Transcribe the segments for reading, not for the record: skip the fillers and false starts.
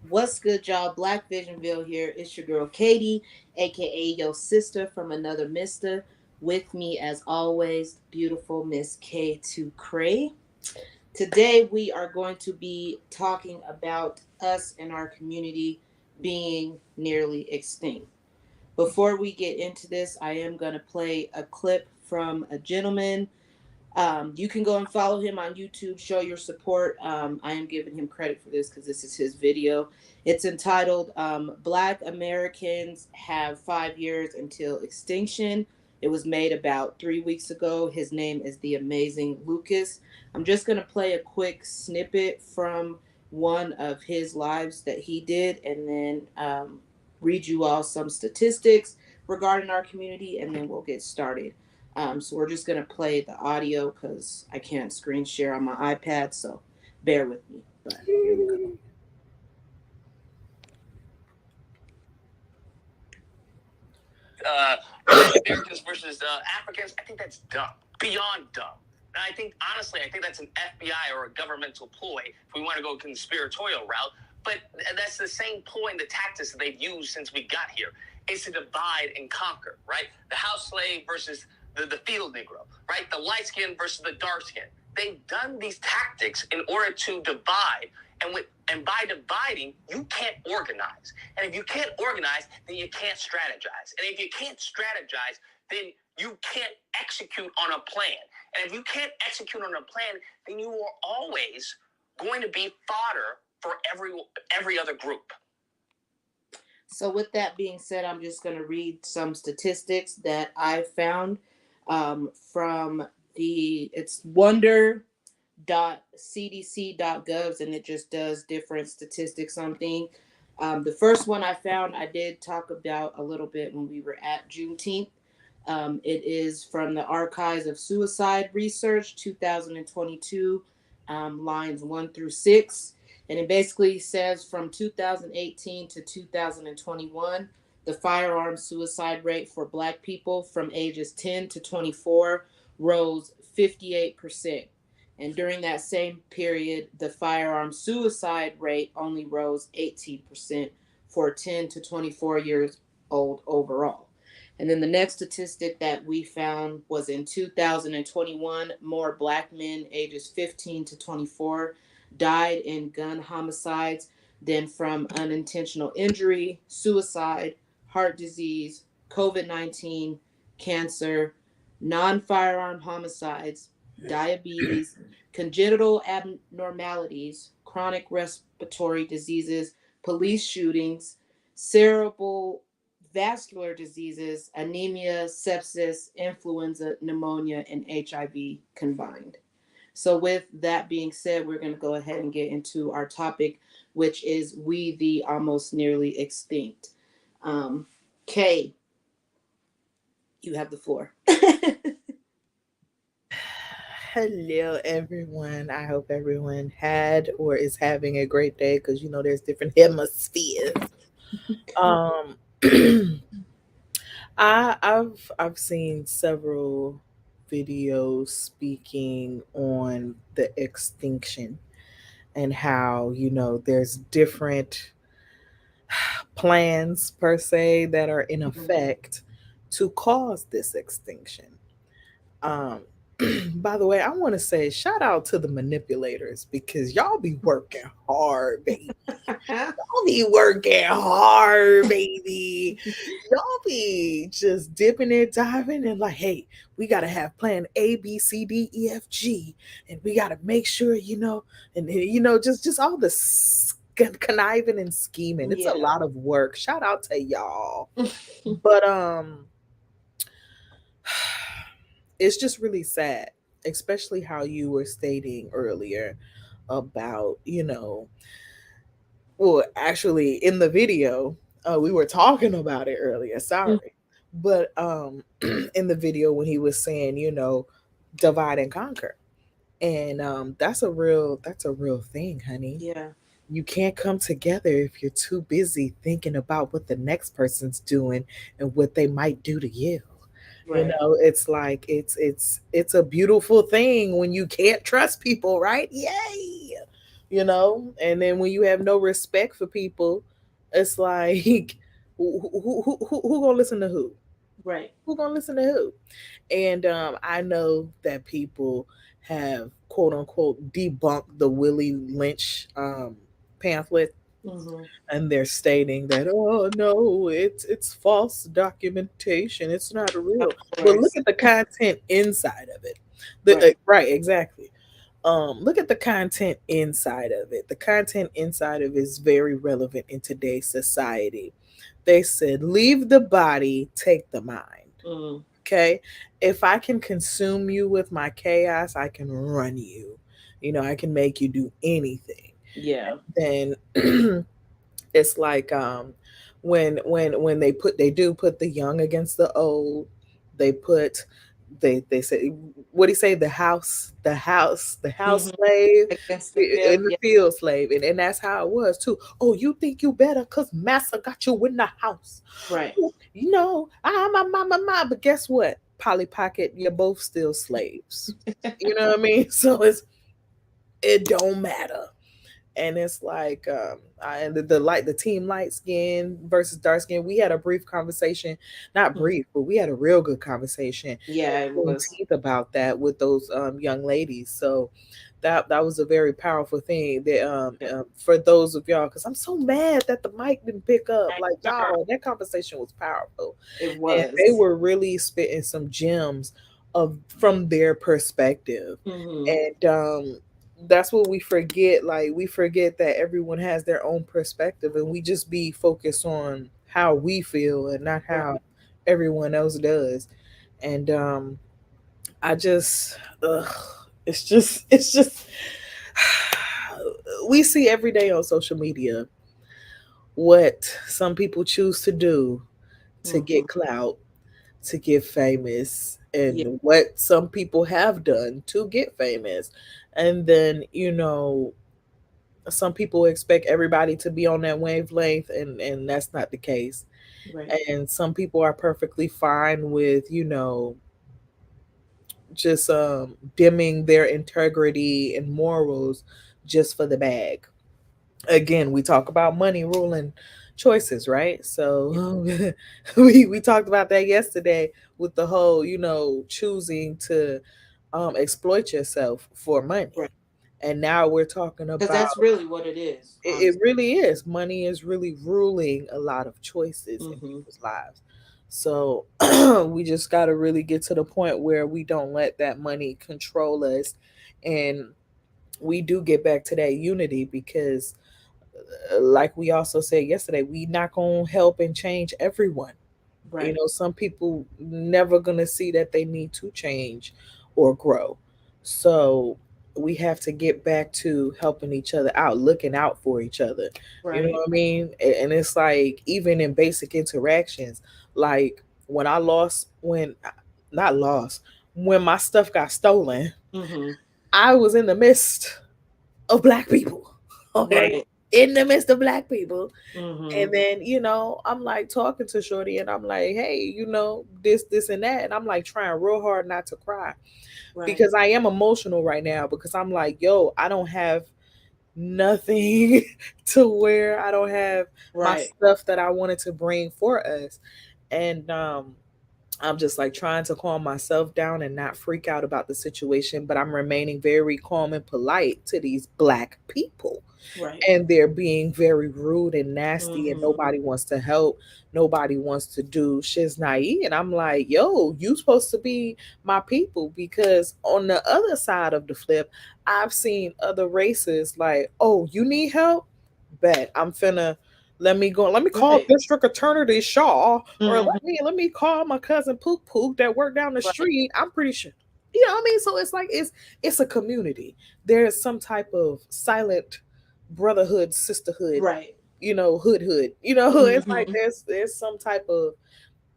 What's good, y'all? Black Visionville here. It's your girl Katie, aka your sister from another mister. With me, as always, beautiful Miss K2 Cray. Today, we are going to be talking about us and our community being nearly extinct. Before we get into this, I am going to play a clip from a gentleman. You can go and follow him on YouTube, show your support. I am giving him credit for this because this is his video. It's entitled Black Americans Have 5 Years Until Extinction. It was made about 3 weeks ago. His name is The Amazing Lucas. I'm just going to play a quick snippet from one of his lives that he did and then read you all some statistics regarding our community, and then we'll get started. So we're just gonna play the audio because I can't screen share on my iPad, so bear with me. But here we go. Americans versus Africans, I think that's dumb, beyond dumb. And I think that's an FBI or a governmental ploy if we want to go conspiratorial route. But that's the same ploy and the tactics that they've used since we got here. It's to divide and conquer, right? The house slave versus the field Negro, right? The light skin versus the dark skin. They've done these tactics in order to divide. And by dividing, you can't organize. And if you can't organize, then you can't strategize. And if you can't strategize, then you can't execute on a plan. And if you can't execute on a plan, then you are always going to be fodder for every other group. So with that being said, I'm just going to read some statistics that I found from it's wonder.cdc.gov, and it just does different statistics on things. The first one I found, I did talk about a little bit when we were at Juneteenth. It is from the Archives of Suicide Research, 2022, lines 1 through 6. And it basically says from 2018 to 2021, the firearm suicide rate for Black people from ages 10 to 24 rose 58%. And during that same period, the firearm suicide rate only rose 18% for 10 to 24 years old overall. And then the next statistic that we found was in 2021, more Black men ages 15 to 24 died in gun homicides than from unintentional injury, suicide, heart disease, COVID-19, cancer, non firearm homicides, diabetes, congenital abnormalities, chronic respiratory diseases, police shootings, cerebral vascular diseases, anemia, sepsis, influenza, pneumonia, and HIV combined. So, with that being said, we're going to go ahead and get into our topic, which is we the almost nearly extinct. Kay, you have the floor. Hello, everyone. I hope everyone had or is having a great day because there's different hemispheres. Um, I've seen several videos speaking on the extinction and how there's different plans per se that are in effect to cause this extinction. Um, by the way, I want to say shout out to the manipulators because y'all be working hard, baby. Y'all be working hard, baby. Y'all be just dipping and diving and like, hey, we gotta have plan A, B, C, D, E, F, G, and we gotta make sure, and just all this conniving and scheming. It's a lot of work. Shout out to y'all. But it's just really sad, especially how you were stating earlier about, well, actually, in the video, we were talking about it earlier. Sorry, but in the video when he was saying, divide and conquer, and that's a real thing, honey. Yeah. You can't come together if you're too busy thinking about what the next person's doing and what they might do to you. Right. It's like it's a beautiful thing when you can't trust people, right? Yay! you know. And then when you have no respect for people, it's like who gonna listen to who? Right. Who gonna listen to who? And I know that people have quote unquote debunked the Willie Lynch pamphlet, Mm-hmm. and they're stating that, oh no, it's false documentation, it's not Of real. But look course. at the content inside of it. Right. Right, exactly. Look at the content inside of it. The content inside of it is very relevant in today's society. They said, leave the body, take the mind. Mm. Okay. If I can consume you with my chaos, I can run you. You know, I can make you do anything. Yeah. Then it's like when they do put the young against the old. They put they say, what do you say, the house Mm-hmm. slave Against the field. and the Yeah. field slave, and that's how it was too. Oh, you think you better because massa got you in the house. Right. Oh, you know, my, but guess what, Polly Pocket, you're both still slaves. You know what I mean? So it don't matter. And it's like and the light, the team light skin versus dark skin, we had a brief conversation, not Mhm. brief, but we had a real good conversation Yeah, at it was. Juneteenth about that with those young ladies. So that was a very powerful thing that for those of y'all, because I'm so mad that the mic didn't pick up, like, y'all, that conversation was powerful, It and they was. were really spitting some gems of from their perspective. Mm-hmm. And that's what we forget. Like, we forget that everyone has their own perspective, and we just be focused on how we feel and not how Right. everyone else does. And I just ugh, it's just we see every day on social media what some people choose to do to Mm-hmm. get clout, to get famous, Yeah. and what some people have done to get famous. And then, some people expect everybody to be on that wavelength, and that's not the case. Right. And some people are perfectly fine with, just dimming their integrity and morals just for the bag. Again, we talk about money ruling choices, right? Yeah. So we talked about that yesterday with the whole, choosing to exploit yourself for money. Right. And now we're talking Because about that's really what it is, it honestly. really is. Money is really ruling a lot of choices in Mm-hmm. people's lives. So we just got to really get to the point where we don't let that money control us, and we do get back to that unity, because like we also said yesterday, we not going to help and change everyone. Right. Some people never gonna see that they need to change or grow. So we have to get back to helping each other out, looking out for each other. You know Right. what I mean? And it's like, even in basic interactions, like when I lost, when not lost, when my stuff got stolen, Mm-hmm. I was in the midst of black people. Okay. Right. In the midst of black people, Mm-hmm. and then, I'm like talking to Shorty, and I'm like, hey, this, and that. And I'm like trying real hard not to cry, Right. because I am emotional right now, because I'm like, yo, I don't have nothing to wear. I don't have my Right. stuff that I wanted to bring for us. And I'm just like trying to calm myself down and not freak out about the situation, but I'm remaining very calm and polite to these black people, Right. and they're being very rude and nasty, and Mm-hmm. nobody wants to help, nobody wants to do shiz naive. And I'm like, yo, you supposed to be my people, because on the other side of the flip, I've seen other races like, oh, you need help, bet I'm finna, let me call Right. District Attorney Shaw, or Mm-hmm. let me call my cousin Pook Pook that worked down the Right. street. I'm pretty sure, you know what I mean. So it's like, it's a community. There's some type of silent brotherhood, sisterhood, Right. hood. It's like Mm-hmm. there's some type of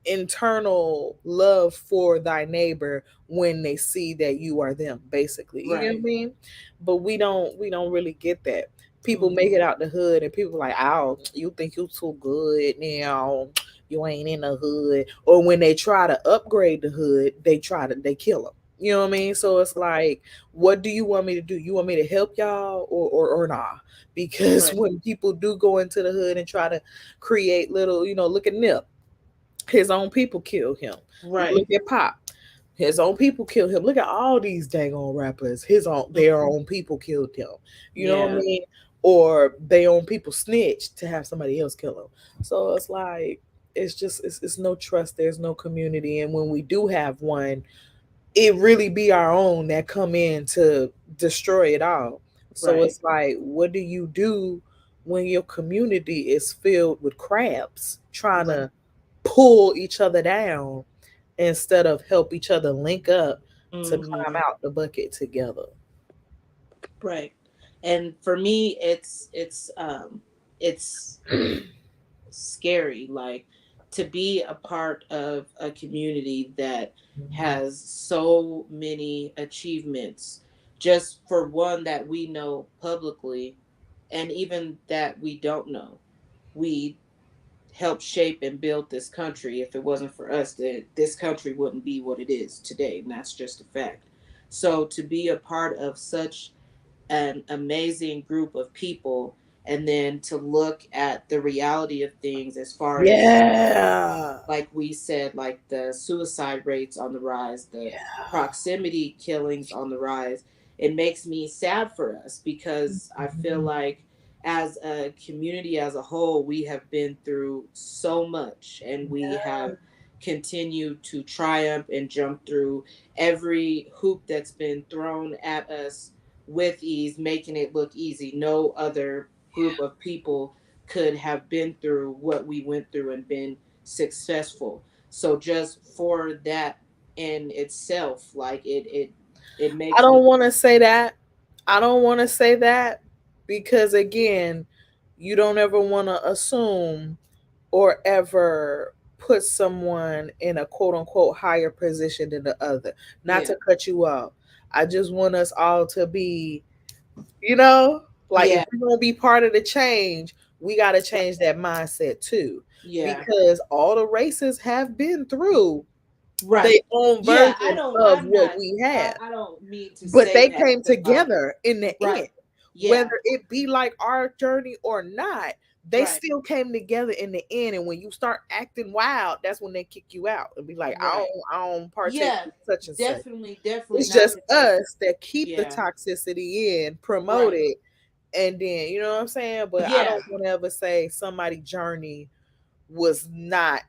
internal love for thy neighbor when they see that you are them, basically. You know what I Right. mean? But we don't really get that. People make Mm-hmm. it out the hood, and people like, oh, you think you too good now, you ain't in the hood. Or when they try to upgrade the hood, they kill them. You know what I mean? So it's like, what do you want me to do? You want me to help y'all or nah? Because Right. when people do go into the hood and try to create little, look at Nip. His own people killed him. Look Right. at Pop. His own people killed him. Look at all these dang on rappers. Their Mhm. own people killed him. You know what I Yeah. mean? Or their own people snitched to have somebody else kill him. So it's like it's no trust. There's no community, and when we do have one, it really be our own that come in to destroy it all. So Right. it's like, what do you do when your community is filled with crabs trying Right. to pull each other down instead of help each other link up to climb Hmm. out the bucket together? Right. And for me, it's scary, like to be a part of a community that Mhm. has so many achievements, just for one that we know publicly, and even that we don't know. We helped shape and build this country. If it wasn't for us, this country wouldn't be what it is today, and that's just a fact. So to be a part of such an amazing group of people, and then to look at the reality of things as far as, Yeah. like we said, like the suicide rates on the rise, the proximity killings on the rise, it makes me sad for us, because I feel Mhm. like as a community as a whole, we have been through so much, and we have continued to triumph and jump through every hoop that's been thrown at us with ease, making it look easy. No other group of people could have been through what we went through and been successful. So just for that in itself, like it I makes don't me. want to say that. I don't want to say that because again, you don't ever want to assume or ever put someone in a quote unquote higher position than the other. Not Yeah. to cut you off. I just want us all to be, you know, like if Yeah. we're going to be part of the change, we got to change that mindset too. Yeah. Because all the races have been through their Right. own Yeah, version I'm of what not, we have. I don't mean to But say they that came because I. together in the end. Right. Yeah. Whether it be like our journey or not, they Right. still came together in the end. And when you start acting wild, that's when they kick you out and be like, Right. I don't partake Yeah. in such and such. Definitely It's not just to take. us that keep the Yeah. toxicity in, promote Right. it, and then you know what I'm saying? But I Yeah. don't want to ever say somebody's journey was not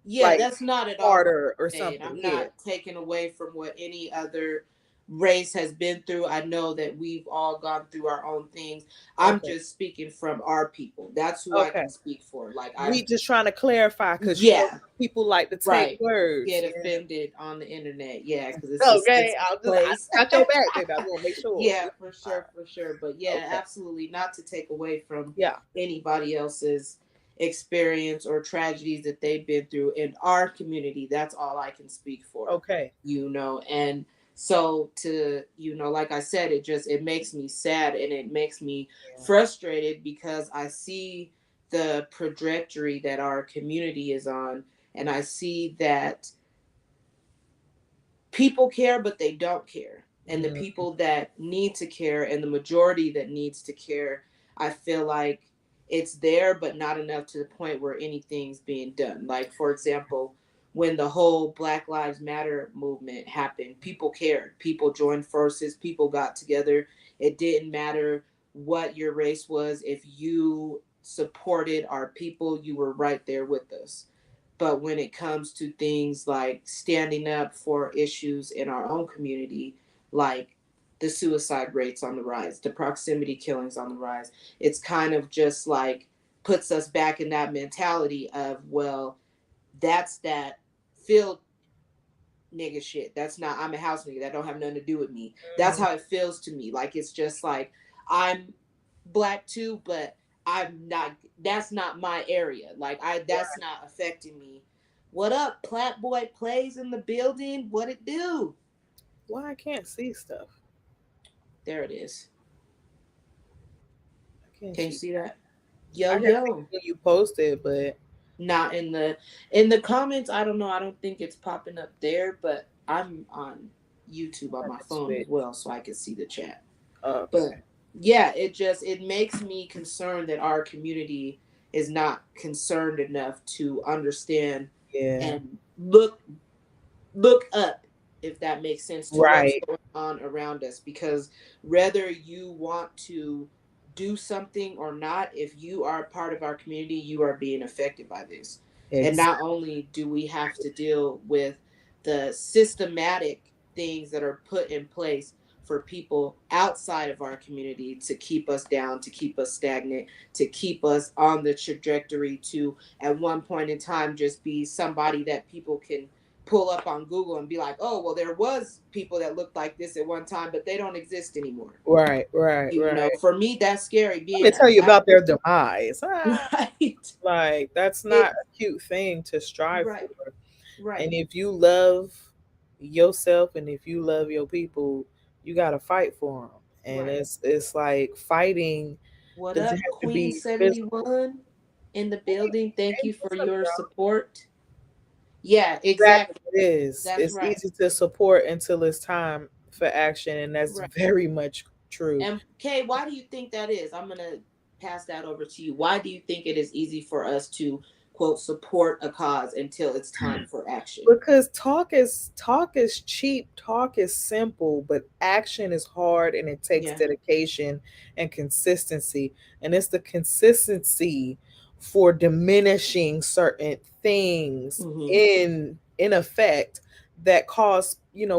Yeah, like that's not at all what harder or I'm saying. something. I'm Yeah. not taking away from what any other race has been through. I know that we've all gone through our own things. I'm Okay. just speaking from our people. That's who I Okay. can speak for. Like We I'm. just trying to clarify because Yeah. people like to take Right. words. Get Yeah. offended on the internet. Yeah, because it's a Okay, sensitive I place. got your back, baby. I want to make sure. Yeah, for sure, for sure. But yeah, Okay. absolutely not to take away from Yeah. anybody else's experience or tragedies that they've been through in our community. That's all I can speak for, Okay. and so to, like I said, it makes me sad, and it makes me Yeah. frustrated, because I see the trajectory that our community is on, and I see that people care, but they don't care. And the Mm, people that need to care, and the majority that needs to care, I feel like it's there, but not enough to the point where anything's being done. Like, for example, when the whole Black Lives Matter movement happened, people cared. People joined forces, people got together. It didn't matter what your race was. If you supported our people, you were right there with us. But when it comes to things like standing up for issues in our own community, like the suicide rates on the rise, the proximity killings on the rise, it's kind of just like puts us back in that mentality of, well, that's that field nigga shit. That's not, I'm a house nigga. That don't have nothing to do with me. That's mhm. how it feels to me. Like it's just like I'm black too, but I'm not. That's not my area. Like that's Right. not affecting me. What up, Plat Boy plays in the building? What it do? Why I can't see stuff? There it is. I can't Can you see. see that? Yo I can see yo. when you posted, but Not in the comments. I don't know. I don't think it's popping up there, but I'm on. YouTube on my Let's phone as switch. well so I can see the chat. But Okay. yeah, it makes me concerned that our community is not concerned enough to understand Yeah. and look up, if that makes sense, to what's Right. going on around us. Because whether you want to do something or not, if you are a part of our community, you are being affected by this. And not Exactly. only do we have to deal with the systematic things that are put in place for people outside of our community to keep us down, to keep us stagnant, to keep us on the trajectory to, at one point in time, just be somebody that people can pull up on Google and be like, oh, well, there was people that looked like this at one time, but they don't exist anymore. Right. Right. You know, Right. for me, that's scary. Let Being me a tell you black about their demise. right, Like that's not it a cute thing to strive right, for. right, And if you love yourself and if you love your people, you got to fight for them. And right. it's like fighting What doesn't up, have to Queen be physical. 71 in the Hey, building? Thank hey, you for what's up, your y'all? support. Yeah, Exactly, exactly. it is. That's It's right. easy to support until it's time for action, and that's Right. very much true. And Kay, why do you think that is? I'm gonna pass that over to you. Why do you think it is easy for us to quote support a cause until it's time for action? Because talk is cheap, talk is simple, but action is hard and it takes Yeah. dedication and consistency. And it's the consistency for diminishing certain things Mm-hmm. in effect that cause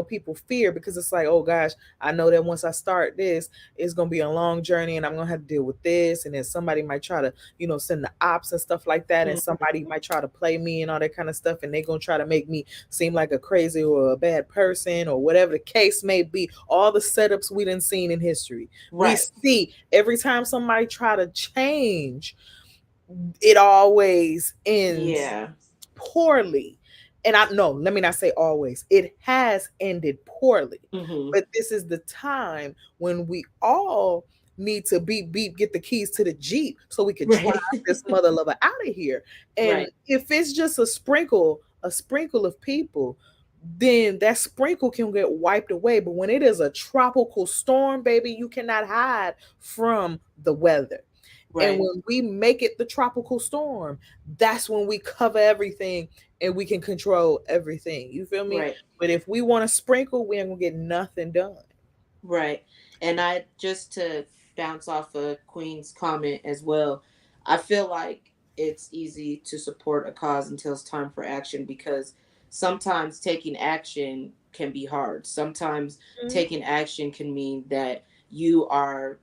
people fear, because it's like, oh gosh, I know that once I start this, it's gonna be a long journey and I'm gonna have to deal with this, and then somebody might try to send the ops and stuff like that, and somebody Mm-hmm. might try to play me and all that kind of stuff, and they're gonna try to make me seem like a crazy or a bad person or whatever the case may be. All the setups we done seen in history, we Right. see every time somebody try to change, it always ends Yeah. poorly. And I no, let me not say always. It has ended poorly. Mm-hmm. But this is the time when we all need to beep beep, get the keys to the Jeep so we could drive Right. this mother lover out of here. And Right. if it's just a sprinkle of people, then that sprinkle can get wiped away. But when it is a tropical storm, baby, you cannot hide from the weather. And Right. when we make it the tropical storm, that's when we cover everything and we can control everything. You feel me? Right. But if we want to sprinkle, we ain't gonna get nothing done. Right. And I just to bounce off of Queen's comment as well, I feel like it's easy to support a cause until it's time for action, because sometimes taking action can be hard. Sometimes Mhm. taking action can mean that you are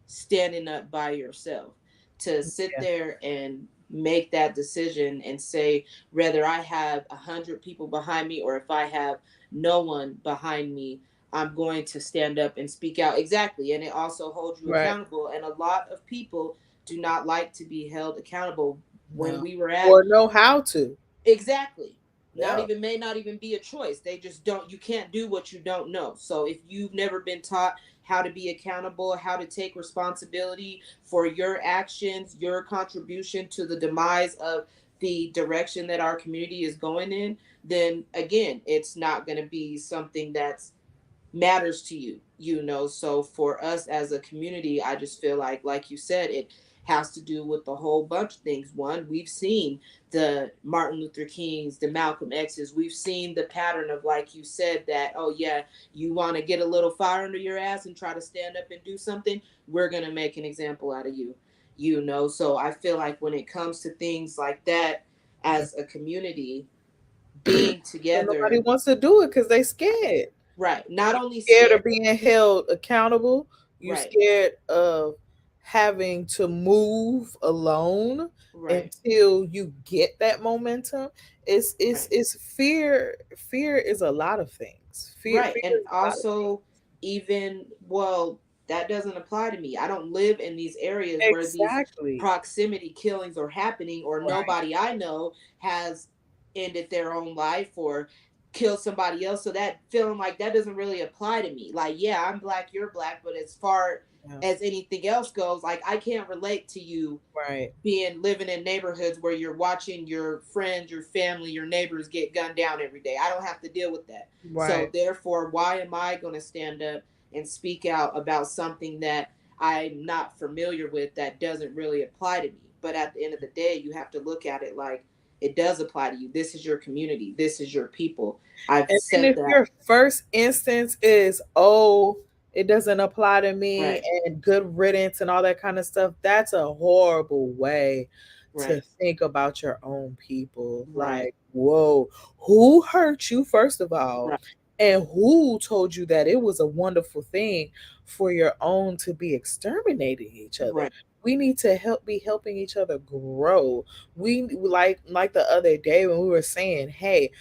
standing up by yourself. To sit Yeah, there and make that decision and say, whether I have 100 people behind me or if I have no one behind me, I'm going to stand up and speak out. Exactly. And it also holds you right. accountable. And a lot of people do not like to be held accountable. When No. we were at Or know how to. exactly, not Yeah. even, may not even be a choice. They just don't, you can't do what you don't know. So if you've never been taught how to be accountable, how to take responsibility for your actions, your contribution to the demise of the direction that our community is going in, then again, it's not going to be something that's matters to you, so for us as a community, I just feel like you said, it has to do with the whole bunch of things. One, we've seen the Martin Luther Kings, the Malcolm X's, we've seen the pattern of, like you said, that, oh yeah, you want to get a little fire under your ass and try to stand up and do something, we're going to make an example out of you. So I feel like when it comes to things like that, as a community, being But nobody together, wants to do it because they scared. right, not only Scared scared, of being held accountable. You right, scared of having to move alone right, until you get that momentum. It's right, it's fear. Fear is a lot of things. Fear right. fear And is a lot of things. also, even, well, that doesn't apply to me. I don't live in these areas where these Exactly. proximity killings are happening, or Right. nobody I know has ended their own life or killed somebody else. So that feeling like that doesn't really apply to me. Like, yeah, I'm black, you're black, but as far Yeah. as anything else goes. Like I can't relate to you Right. being living in neighborhoods where you're watching your friends, your family, your neighbors get gunned down every day. I don't have to deal with that. So Right. therefore, why am I going to stand up and speak out about something that I'm not familiar with that doesn't really apply to me? But at the end of the day, you have to look at it like it does apply to you. This is your community. This is your people. I've And then said if that. your first instance is, oh, it doesn't apply to me Right. and good riddance and all that kind of stuff, that's a horrible way to Right. think about your own people. Right. Like, whoa, who hurt you, first of all? Right. And who told you that it was a wonderful thing for your own to be exterminating each other? Right. We need to be helping each other grow. We like the other day when we were saying, hey,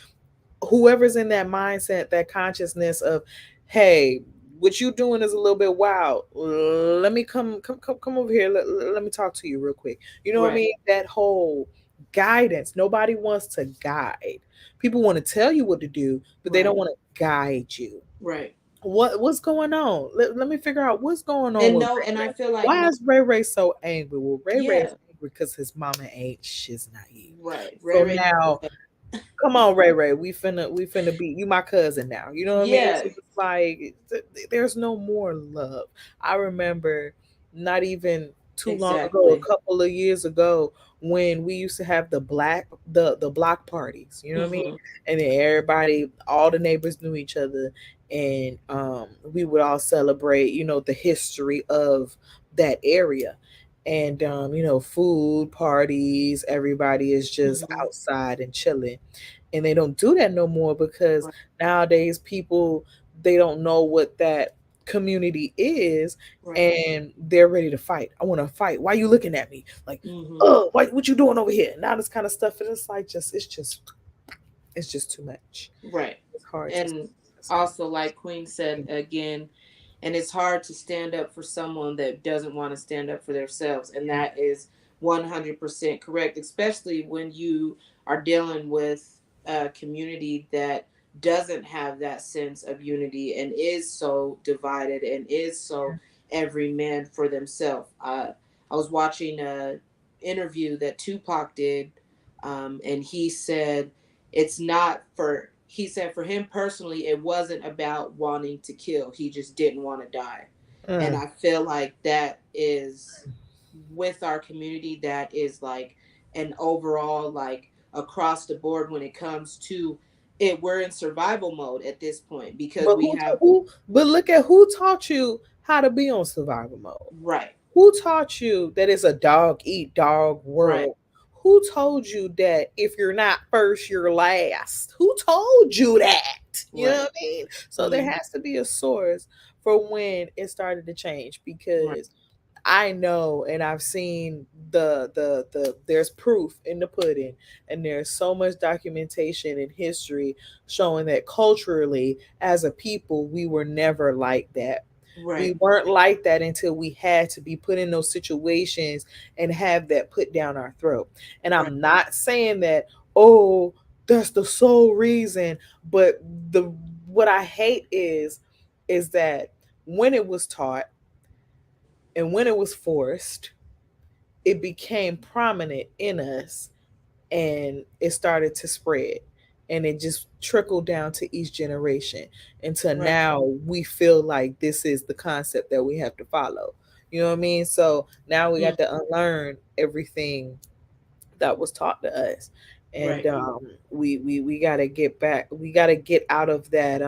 whoever's in that mindset, that consciousness of, hey, what you doing is a little bit wild. Let me come over here. Let me talk to you real quick. You know what I Right. mean? That whole guidance. Nobody wants to guide. People want to tell you what to do, but they don't Right. want to guide you. Right. What's going on? Let me figure out what's going on And with no, Ray and I Ray. feel like Why no. is Ray Ray so angry? Well, Ray is Yeah. angry because his mama ain't shiz naive. Right. Ray So Ray. now, come on, Ray Ray, we finna be, you my cousin now. You know what I mean? Yeah. So it's like there's no more love. I remember not even too long ago, a Exactly. couple of years ago, when we used to have the block parties. You know what I mean? Hmm. And then everybody, all the neighbors knew each other, and we would all celebrate, the history of that area. And food parties, everybody is just Hmm. outside and chilling, and they don't do that no more because Right. nowadays people, they don't know what that community is, Right. and they're ready to fight. I want to fight. Why you looking at me like, Hmm. oh, what you doing over here? Now this kind of stuff, and it's like, it's just too much. Right. It's hard to. And also, like Queen said again, and it's hard to stand up for someone that doesn't want to stand up for themselves. And that is 100% correct, especially when you are dealing with a community that doesn't have that sense of unity and is so divided and is so every man for themselves. I was watching a interview that Tupac did, and he said it's not for he said for him personally it wasn't about wanting to kill, he just didn't want to die. And Mm. I feel like that is with our community, that is like an overall like across the board when it comes to it, we're in survival mode at this point because But we have but look at who taught you how to be on survival mode. right. Who taught you that it's a dog eat dog Right. world? Who told you that if you're not first, you're last? Who told you that? You know Right. what I mean? So there Mm-hmm. has to be a source for when it started to change, Right. because I know and I've seen there's proof in the pudding, and there's so much documentation and history showing that culturally, as a people, we were never like that. We Right. weren't like that until we had to be put in those situations and have that put down our throat. And Right. I'm not saying that, oh, that's the sole reason, but the what I hate is that when it was taught and when it was forced, it became prominent in us, and it started to spread, and it just trickled down to each generation until Right. now we feel like this is the concept that we have to follow. You know what I mean? So now we Mm. got to unlearn everything that was taught to us. And Right. we got to get back, we got to get out of that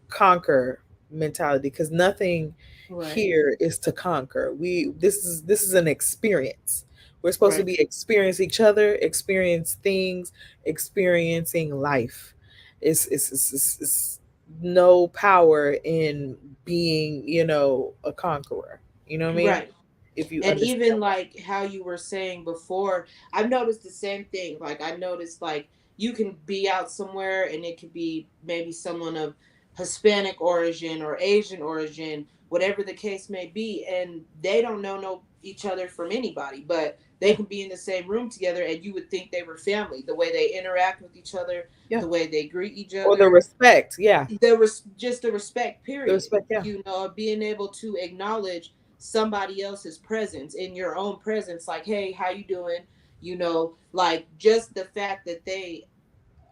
conquer mentality, because nothing Right. here is to conquer. This is an experience. We're supposed to Right. be experience each other, experience things, experiencing life. It's no power in being, a conqueror. You know what I mean? Right. If you And understand. even like how you were saying before, I've noticed the same thing. Like I noticed like you can be out somewhere and it could be maybe someone of Hispanic origin or Asian origin whatever the case may be, and they don't know each other from anybody, but they Yeah. can be in the same room together and you would think they were family, the way they interact with each other, Yeah. the way they greet each Or the other. respect. Yeah. There was just the respect, The period. respect. Yeah. You know, being able to acknowledge somebody else's presence in your own presence, like, hey, how you doing? You know, like just the fact that they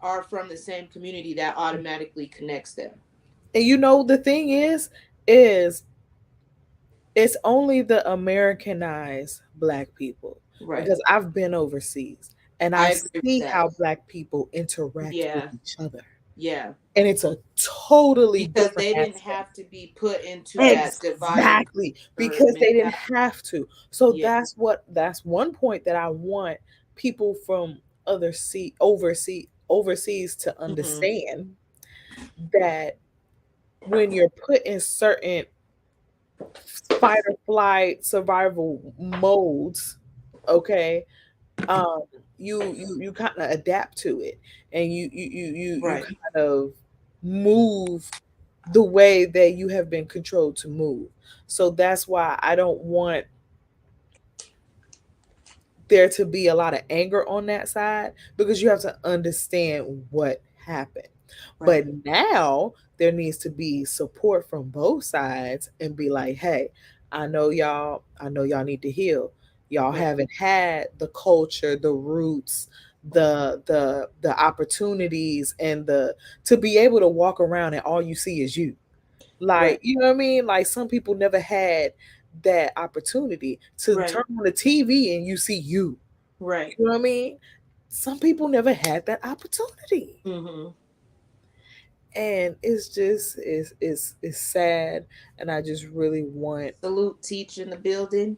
are from the same community, that automatically connects them. And you know the thing is it's only the Americanized black people, Right. because I've been overseas and I I agree with see that. how black people interact with Yeah. each other. Yeah. And it's a totally Because different they didn't aspect. have to be put into that divide and Exactly, conquer because they didn't mentality. have to. So Yeah. that's one point that I want people from overseas to Hmm. understand, that when you're put in certain fight or flight survival modes, okay, um you kind of adapt to it, and you Right. kind of move the way that you have been controlled to move. So that's why I don't want there to be a lot of anger on that side, because you have to understand what happened. Right. But now there needs to be support from both sides and be like, hey, I know y'all need to heal. Y'all Right. haven't had the culture, the roots, the opportunities, and the to be able to walk around and all you see is you. Right. Like, you know what I mean? Like some people never had that opportunity to Right. turn on the TV and you see you. Right. You know what I mean? Some people never had that opportunity. Hmm. And it's sad, and I just really want, Salute teach in the building.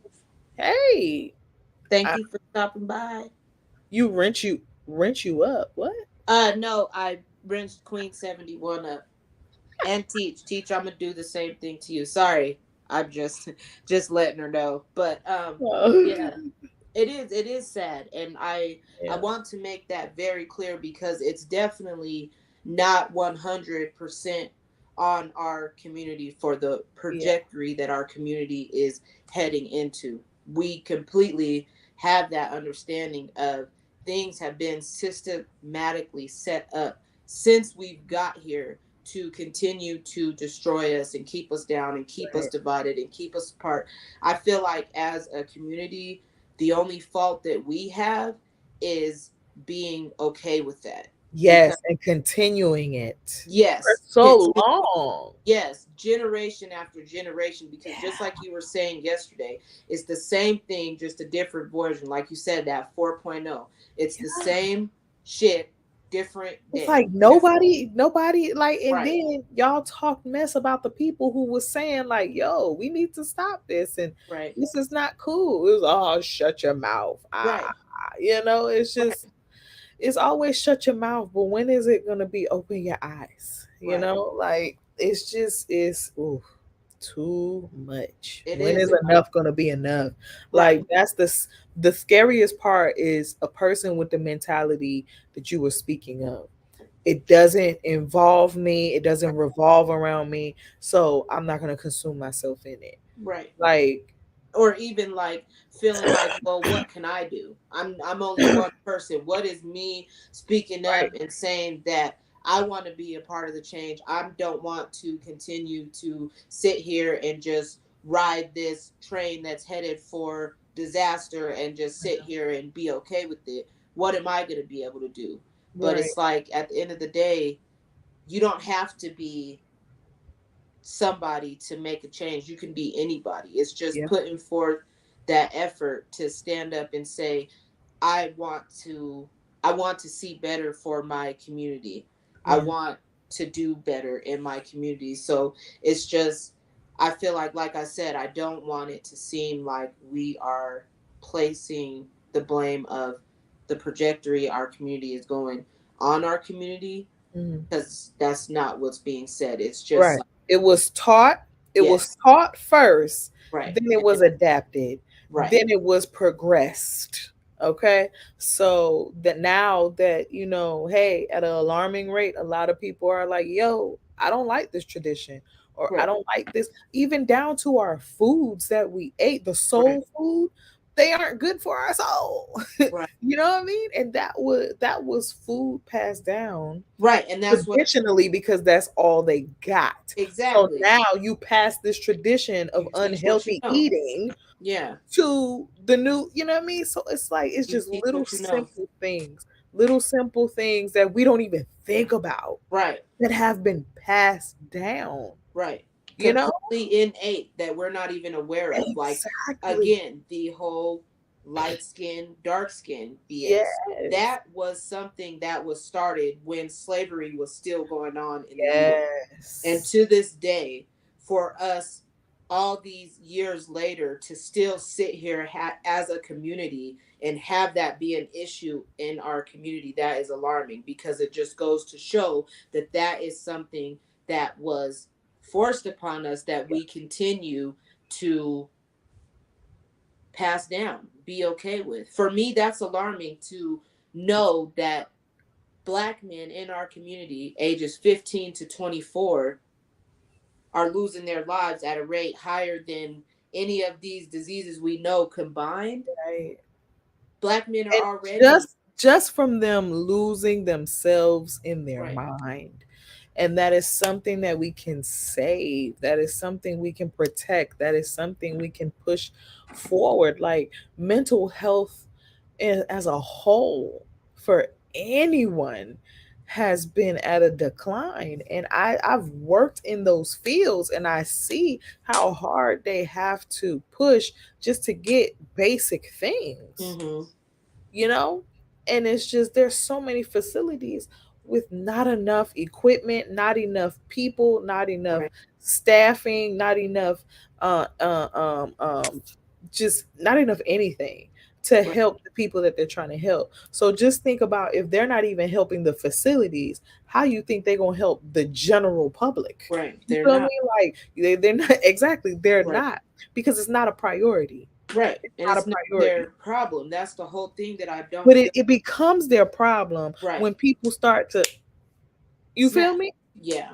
hey, Thank I, you for stopping by. you up. What? No, I rinsed Queen 71 up. And teach, I'm gonna do the same thing to you. Sorry, I'm just just letting her know. But Oh. yeah, it is sad, and I Yeah. want to make that very clear because it's definitely not 100% on our community for the Yeah. trajectory that our community is heading into. We completely have that understanding of things have been systematically set up since we've got here to continue to destroy us and keep us down and keep us Right. divided and keep us apart. I feel like as a community, the only fault that we have is being okay with that. Because Yes, and continuing it for yes, so long. yes, generation after generation, because just like you were saying yesterday, it's the same thing, just a different version. Like you said, that 4.0. It's the Yeah. same shit, different It's day. like Different. nobody like, and Right. then y'all talk mess about the people who was saying like, yo, we need to stop this, and Right. this is not cool. It was, oh, shut your mouth. Right. It's Right. just, it's always shut your mouth, but when is it gonna be open your eyes? Right. Like it's just, it's ooh, too much. It When is. is enough gonna be enough? Right. Like that's the scariest part is a person with the mentality that you were speaking of. It doesn't involve me, it doesn't revolve around me, so I'm not going to consume myself in it. Right. Like, Or even like feeling like, well, what can I do? I'm only one person. What is me speaking right, up and saying that I want to be a part of the change? I don't want to continue to sit here and just ride this train that's headed for disaster and just sit here and be okay with it. What am I going to be able to do? But right, it's like at the end of the day, you don't have to be somebody to make a change. You can be anybody. It's just yeah, putting forth that effort to stand up and say, I want to I want to see better for my community. I yeah, want to do better in my community. So it's just I feel like I said, I don't want it to seem like we are placing the blame of the trajectory our community is going on our community, mhm, because that's not what's being said. It's just right. like, It was taught. It was yes, taught first, right, then it was adapted, right, then it was progressed. Okay, so that now that hey, at an alarming rate, a lot of people are like, "Yo, I don't like this tradition," or I Right. don't like this, even down to our foods that we ate, the Right. soul food, they aren't good for our soul. Right. You know what I mean? And that was food passed down Right. And that's what traditionally because that's all they got. So exactly. now you pass this tradition of You teach what you unhealthy know. eating Yeah. to the new, you know what I mean? So it's like it's You just teach little what you know. simple things that we don't even think about Right. that have been passed down, Right. you know? Completely innate that we're not even aware of. Like, Exactly. again, the whole light skin, dark skin BS. Yes. That was something that was started when slavery was still going on in the US. And Yes. to this day, for us, all these years later, to still sit here as a community and have that be an issue in our community, that is alarming because it just goes to show that that is something that was forced upon us that we continue to pass down, be okay with. For me, that's alarming to know that Black men in our community, ages 15 to 24, are losing their lives at a rate higher than any of these diseases we know combined. Right. Black men are And already just from them losing themselves in their right, mind. And that is something that we can save. That is something we can protect. That is something we can push forward. Like mental health as a whole for anyone has been at a decline. And I've worked in those fields and I see how hard they have to push just to get basic things, mm-hmm, you know. And it's just there's so many facilities with not enough equipment, not enough people, not enough right, staffing, not enough uh, uh um um just not enough anything to right, help the people that they're trying to help. So just think about if they're not even helping the facilities, how you think they're going to help the general public? right. You They're feel not me? Like they're not exactly, they're right, not, because it's not a priority. right, It's and not a it's not priority. their problem. That's the whole thing that I don't But feel it becomes their problem right. when people start to, you feel Snap. me? Yeah.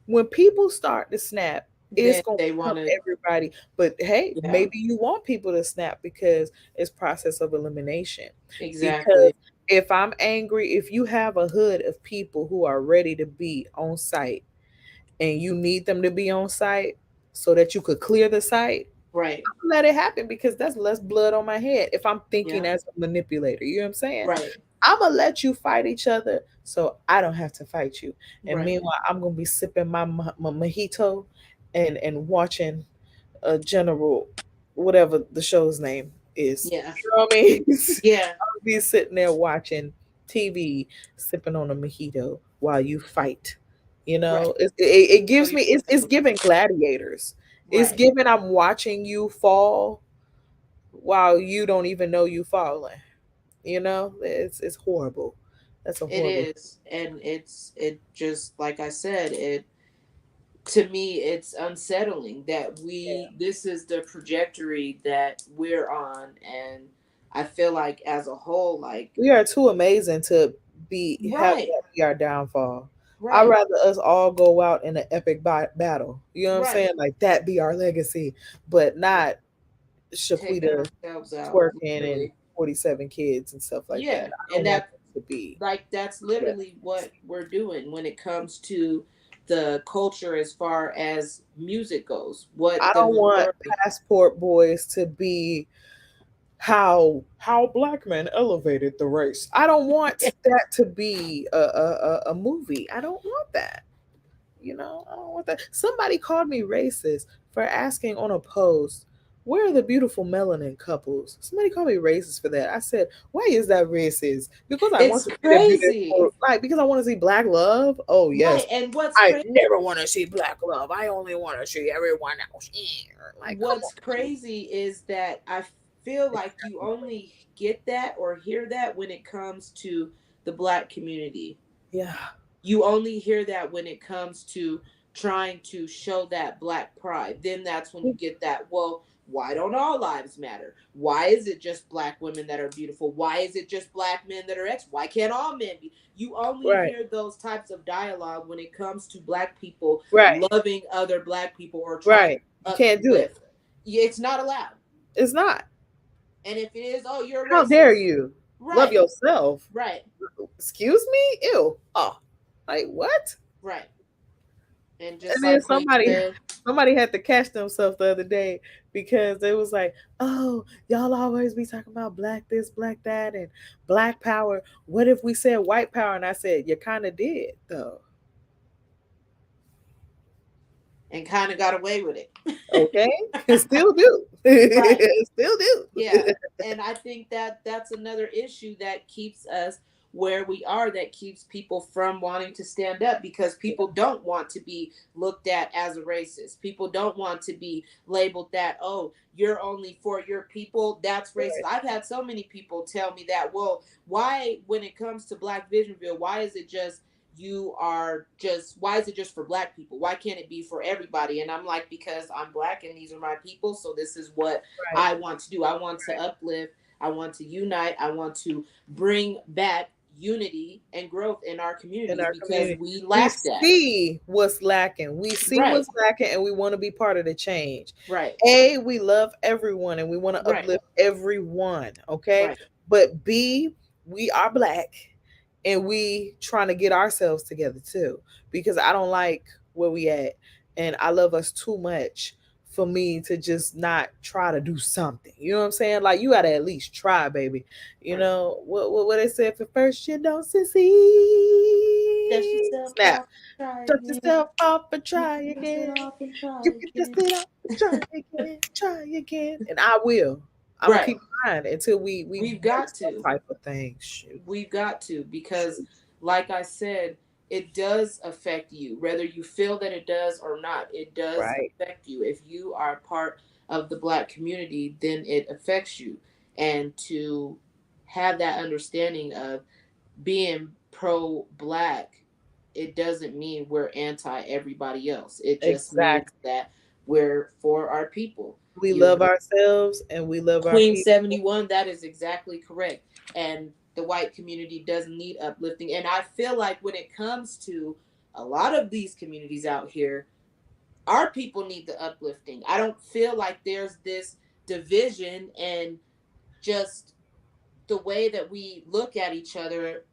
When people start to snap, it's Then going they to want become to. everybody. But hey, Yeah. maybe you want people to snap because it's process of elimination. Because Exactly. if I'm angry, if you have a hood of people who are ready to be on site and you need them to be on site so that you could clear the site, Right. let it happen because that's less blood on my head if I'm thinking Yeah. as a manipulator. You know what I'm saying? Right. I'm gonna let you fight each other so I don't have to fight you. And Right. meanwhile, I'm gonna be sipping my mojito and watching a general, whatever the show's name is. Yeah. You know what I mean? Yeah. I'll be sitting there watching TV, sipping on a mojito while you fight. You Right. know, it So gives you me it's giving gladiators. It's right. giving I'm watching you fall while you don't even know you falling. You know, it's horrible. That's a It horrible. is, and it just like I said, it to me it's unsettling that Yeah. we this is the trajectory that we're on, and I feel like as a whole, like We are too amazing to be have right, that be our downfall. I'd right, rather us all go out in an epic battle. You know what I'm right, saying? Like that be our legacy, but right. not Taking Shaquita ourselves out, twerking and literally. 47 kids and stuff like that. Yeah, I don't and want that that to be. like that's Yeah. literally what we're doing when it comes to the culture as far as music goes. What I the don't want majority passport boys to be how black men elevated the race. I don't want that to be a movie. I don't want that. You know, I don't want that. Somebody called me racist for asking on a post, where are the beautiful melanin couples? Somebody called me racist for that. I said, why is that racist? Because I want it's to see the crazy. beautiful, like, because I want to see black love. Oh, yes. Right. And what's I crazy never want to see black love. I only want to see everyone else. Like, come on, what's crazy is that I feel like you only get that or hear that when it comes to the Black community. yeah, You only hear that when it comes to trying to show that Black pride. Then that's when you get that, well, Why don't all lives matter? Why is it just black women that are beautiful? Why is it just black men that are X? Why can't all men be? You only Right. hear those types of dialogue when it comes to black people Right. loving other black people or trying Right. You to can't do it. uplift. Yeah, it's not allowed. It's not. And if it is, oh, you're How dare racist. you? Love Right, yourself. right, Excuse me? Ew. Oh. Like what? right. And And just then like we somebody said, somebody had to catch themselves the other day because they was like, "Oh, y'all always be talking about black this, black that, and black power. What if we said white power?" And I said, "You kind of did, though." and kind of got away with it. Okay, still do, Right. still do. Yeah, and I think that that's another issue that keeps us where we are, that keeps people from wanting to stand up, because people don't want to be looked at as a racist. People don't want to be labeled that, oh, you're only for your people, that's racist. Right, I've had so many people tell me that, well, why, when it comes to Black Visionville, why is it just you are just, why is it just for black people? Why can't it be for everybody? And I'm like, because I'm black and these are my people, so this is what right, I want to do. I want to uplift. I want to unite. I want to bring back unity and growth in our in communities our because community. we We lack that. see what's lacking. We see Right, what's lacking, and we want to be part of the change. right, A, we love everyone, and we want to right, uplift everyone. Okay, right, but B, we are black, and we trying to get ourselves together too, because I don't like where we at, and I love us too much for me to just not try to do something. You know what I'm saying? Like you gotta at least try, baby. You right. know what they said, for first you don't succeed, Dust yourself snap, off, try dust again. yourself off and You try can dust it again. off and try You can dust again. it off and try again, and I will. I'm gonna Right. keep trying until we We've break got some to. type of thing. Shoot, We've got to, because shoot. like I said, it does affect you whether you feel that it does or not. It does Right, affect you. If you are part of the black community, then it affects you. And to have that understanding of being pro black, it doesn't mean we're anti everybody else. It just means exactly. that we're for our people. We You love know, ourselves and we love our Queen people. 71, that is exactly correct. And the white community doesn't need uplifting. And I feel like when it comes to a lot of these communities out here, our people need the uplifting. I don't feel like there's this division and just the way that we look at each other.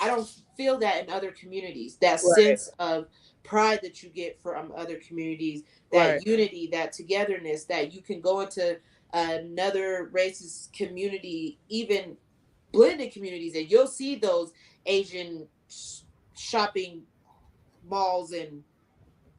I don't feel that in other communities. That Right, sense of pride that you get from other communities, right. that unity, that togetherness, that you can go into another racist community, even blended communities, and you'll see those Asian shopping malls and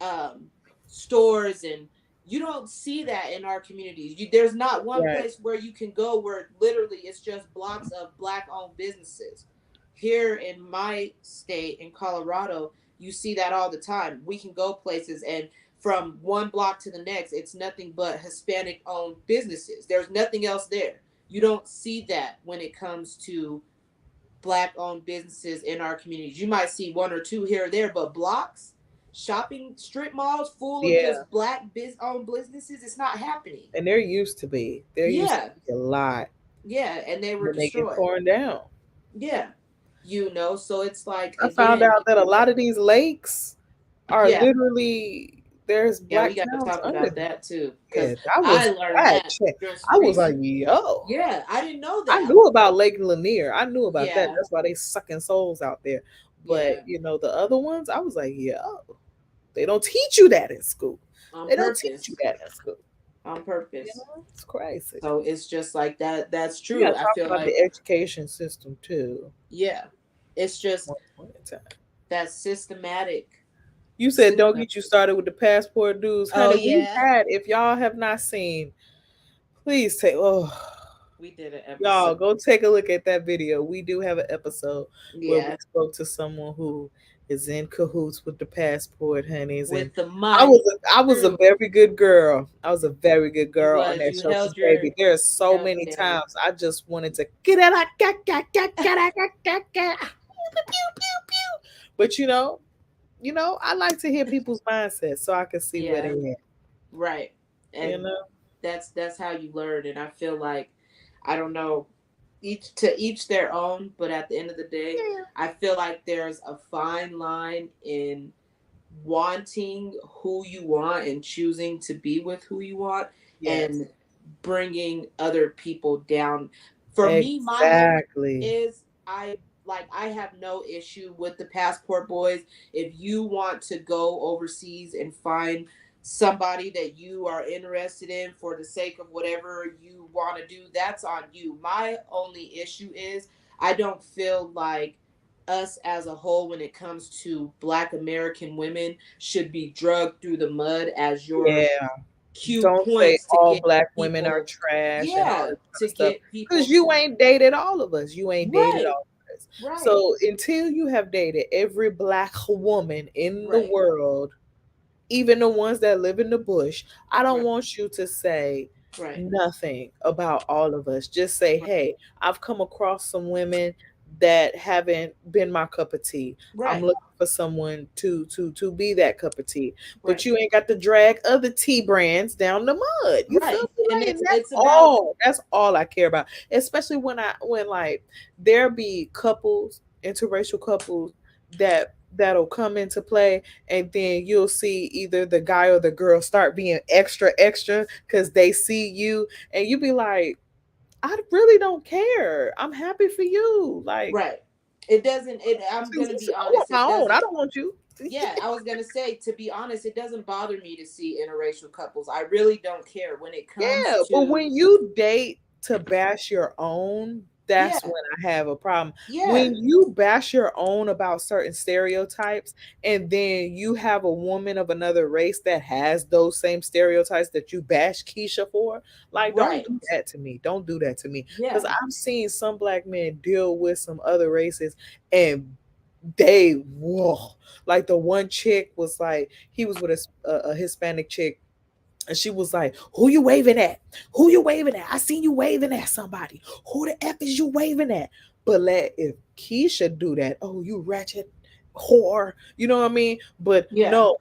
um, stores, and you don't see that in our communities. There's not one Right. place where you can go where literally it's just blocks of black owned businesses. Here in my state, in Colorado, you see that all the time. We can go places, and from one block to the next, it's nothing but Hispanic owned businesses. There's nothing else there. You don't see that when it comes to black owned businesses in our communities. You might see one or two here or there, but blocks, shopping strip malls full of Yeah. just black owned businesses, it's not happening. And there used to be. There used to Yeah, be a lot. yeah, and they And were then they get destroyed. torn down. Yeah, so it's like, I found again, out that a lot of these lakes are yeah, literally there's yeah, black we got to towns talk under about them. that too, because Yeah, that I was learned that that shit. just I was like, recently. yo. Yeah, I didn't know I that. knew about Lake Lanier. I knew about that. Yeah, That's why they sucking souls out there. But yeah, the other ones, I was like, yo, they don't teach you that in school. on They don't teach you purpose, that in school. on purpose. It's crazy. So it's just like that. That's We gotta true. I talk feel about the like, education system too. yeah, it's just One point in time. that systematic You said don't system. get you started with the passport dues, Oh honey. We yeah, had, if y'all have not seen, please take we did an y'all episode. go take a look at that video. We do have an episode where we Yeah, spoke to someone who is in cahoots with the passport honeys, and with the I was money. a True, very good girl. I was a very good you girl on was. that You show. Cause held baby, there are you so held many it down. times I just wanted to get it, pew pew pew. But I like to hear people's mindsets so I can see where they Yeah, at. right. You And know, that's how you learn. And I feel like, I don't know, each to each their own, but at the end of the day, Yeah. I feel like there's a fine line in wanting who you want and choosing to be with who you want, Yes. and bringing other people down. For me, my whole Exactly. is, I have no issue with the passport boys. If you want to go overseas and find somebody that you are interested in for the sake of whatever you want to do, that's on you. My only issue is, I don't feel like us as a whole, when it comes to Black American women, should be drugged through the mud as your Yeah. cue Don't say points to all get black women are people. trash and all Yeah, this kind to of stuff. get people Because you to. ain't dated all of us. You ain't dated Right, all of us. right, So until you have dated every black woman in the right, world, even the ones that live in the bush, I don't right, want you to say right, nothing about all of us. Just say, right, hey, I've come across some women that haven't been my cup of tea. I'm right, looking for someone to be that cup of tea. But right, you ain't got to drag other tea brands down the mud. You feel right. me? And Like, and it's about. that's all I care about. Especially when like there be couples, interracial couples that'll come into play, and then you'll see either the guy or the girl start being extra because they see you, and you be like, I really don't care. I'm happy for you. Like, Right. It doesn't. It. I'm gonna be I want honest. my It own. I doesn't. don't want you. Yeah, I was gonna say, to be honest, it doesn't bother me to see interracial couples. I really don't care when it Yeah, comes but to. when you date to bash your own, that's Yeah, when I have a problem. yeah, When you bash your own about certain stereotypes, and then you have a woman of another race that has those same stereotypes that you bash Keisha for, like, don't right. do that to me. Don't do that to me. Because Yeah, I've seen some black men deal with some other races, and they, whoa. Like, the one chick was like, he was with a Hispanic chick, and she was like, who you waving at? Who you waving at? I seen you waving at somebody. Who the F is you waving at? But let if Keisha do that, oh, you ratchet whore. You know what I mean? But yeah. no,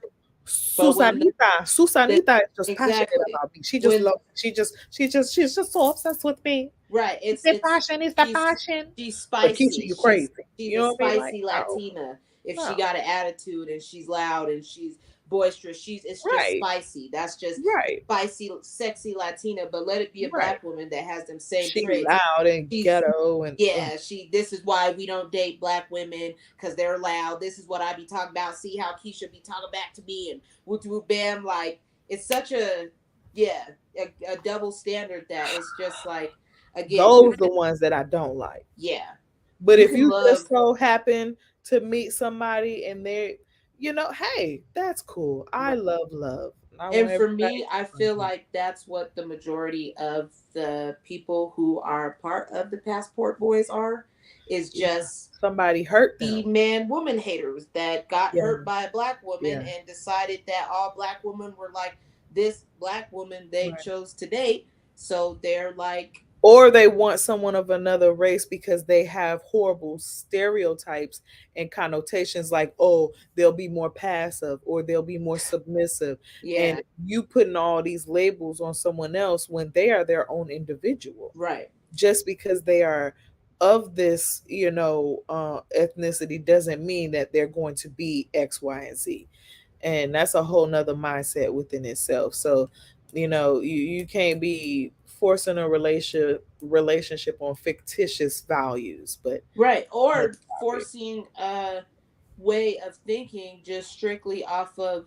But when the Susanita is just passionate exactly about me. She just when love she's just so obsessed with me. right, The passion is the she's passion. she's But Keisha, spicy. you crazy. She's You a know what I mean? Like, spicy no, Latina. If she no. got an attitude and she's loud and she's boisterous, it's just Right, spicy. That's just right, spicy, sexy Latina. But let it be a right. Black woman that has them same She traits. loud and She's ghetto and Yeah, this is why we don't date Black women, because they're loud. This is what I be talking about. See how Keisha be talking back to me, and whoop whoop bam. Like, it's such a, yeah, a double standard, that it's just like, again, you those the can. ones that I don't like. Yeah, But you if can you just love. so happen to meet somebody and they're, hey, that's cool. I love love. I And want for everybody me, to I find feel me. like that's what the majority of the people who are part of the passport boys are, is Yeah. just Somebody hurt the them. man woman haters that got Yeah. hurt by a Black woman Yeah. and decided that all Black women were like this Black woman they Right. chose to date. So they're like, Or they want someone of another race because they have horrible stereotypes and connotations, like, oh, they'll be more passive or they'll be more submissive. yeah, And you putting all these labels on someone else when they are their own individual. right, Just because they are of this, ethnicity doesn't mean that they're going to be X, Y, and Z. And that's a whole nother mindset within itself. So, you can't be forcing a relationship on fictitious values, but right. another Or topic. forcing a way of thinking just strictly off of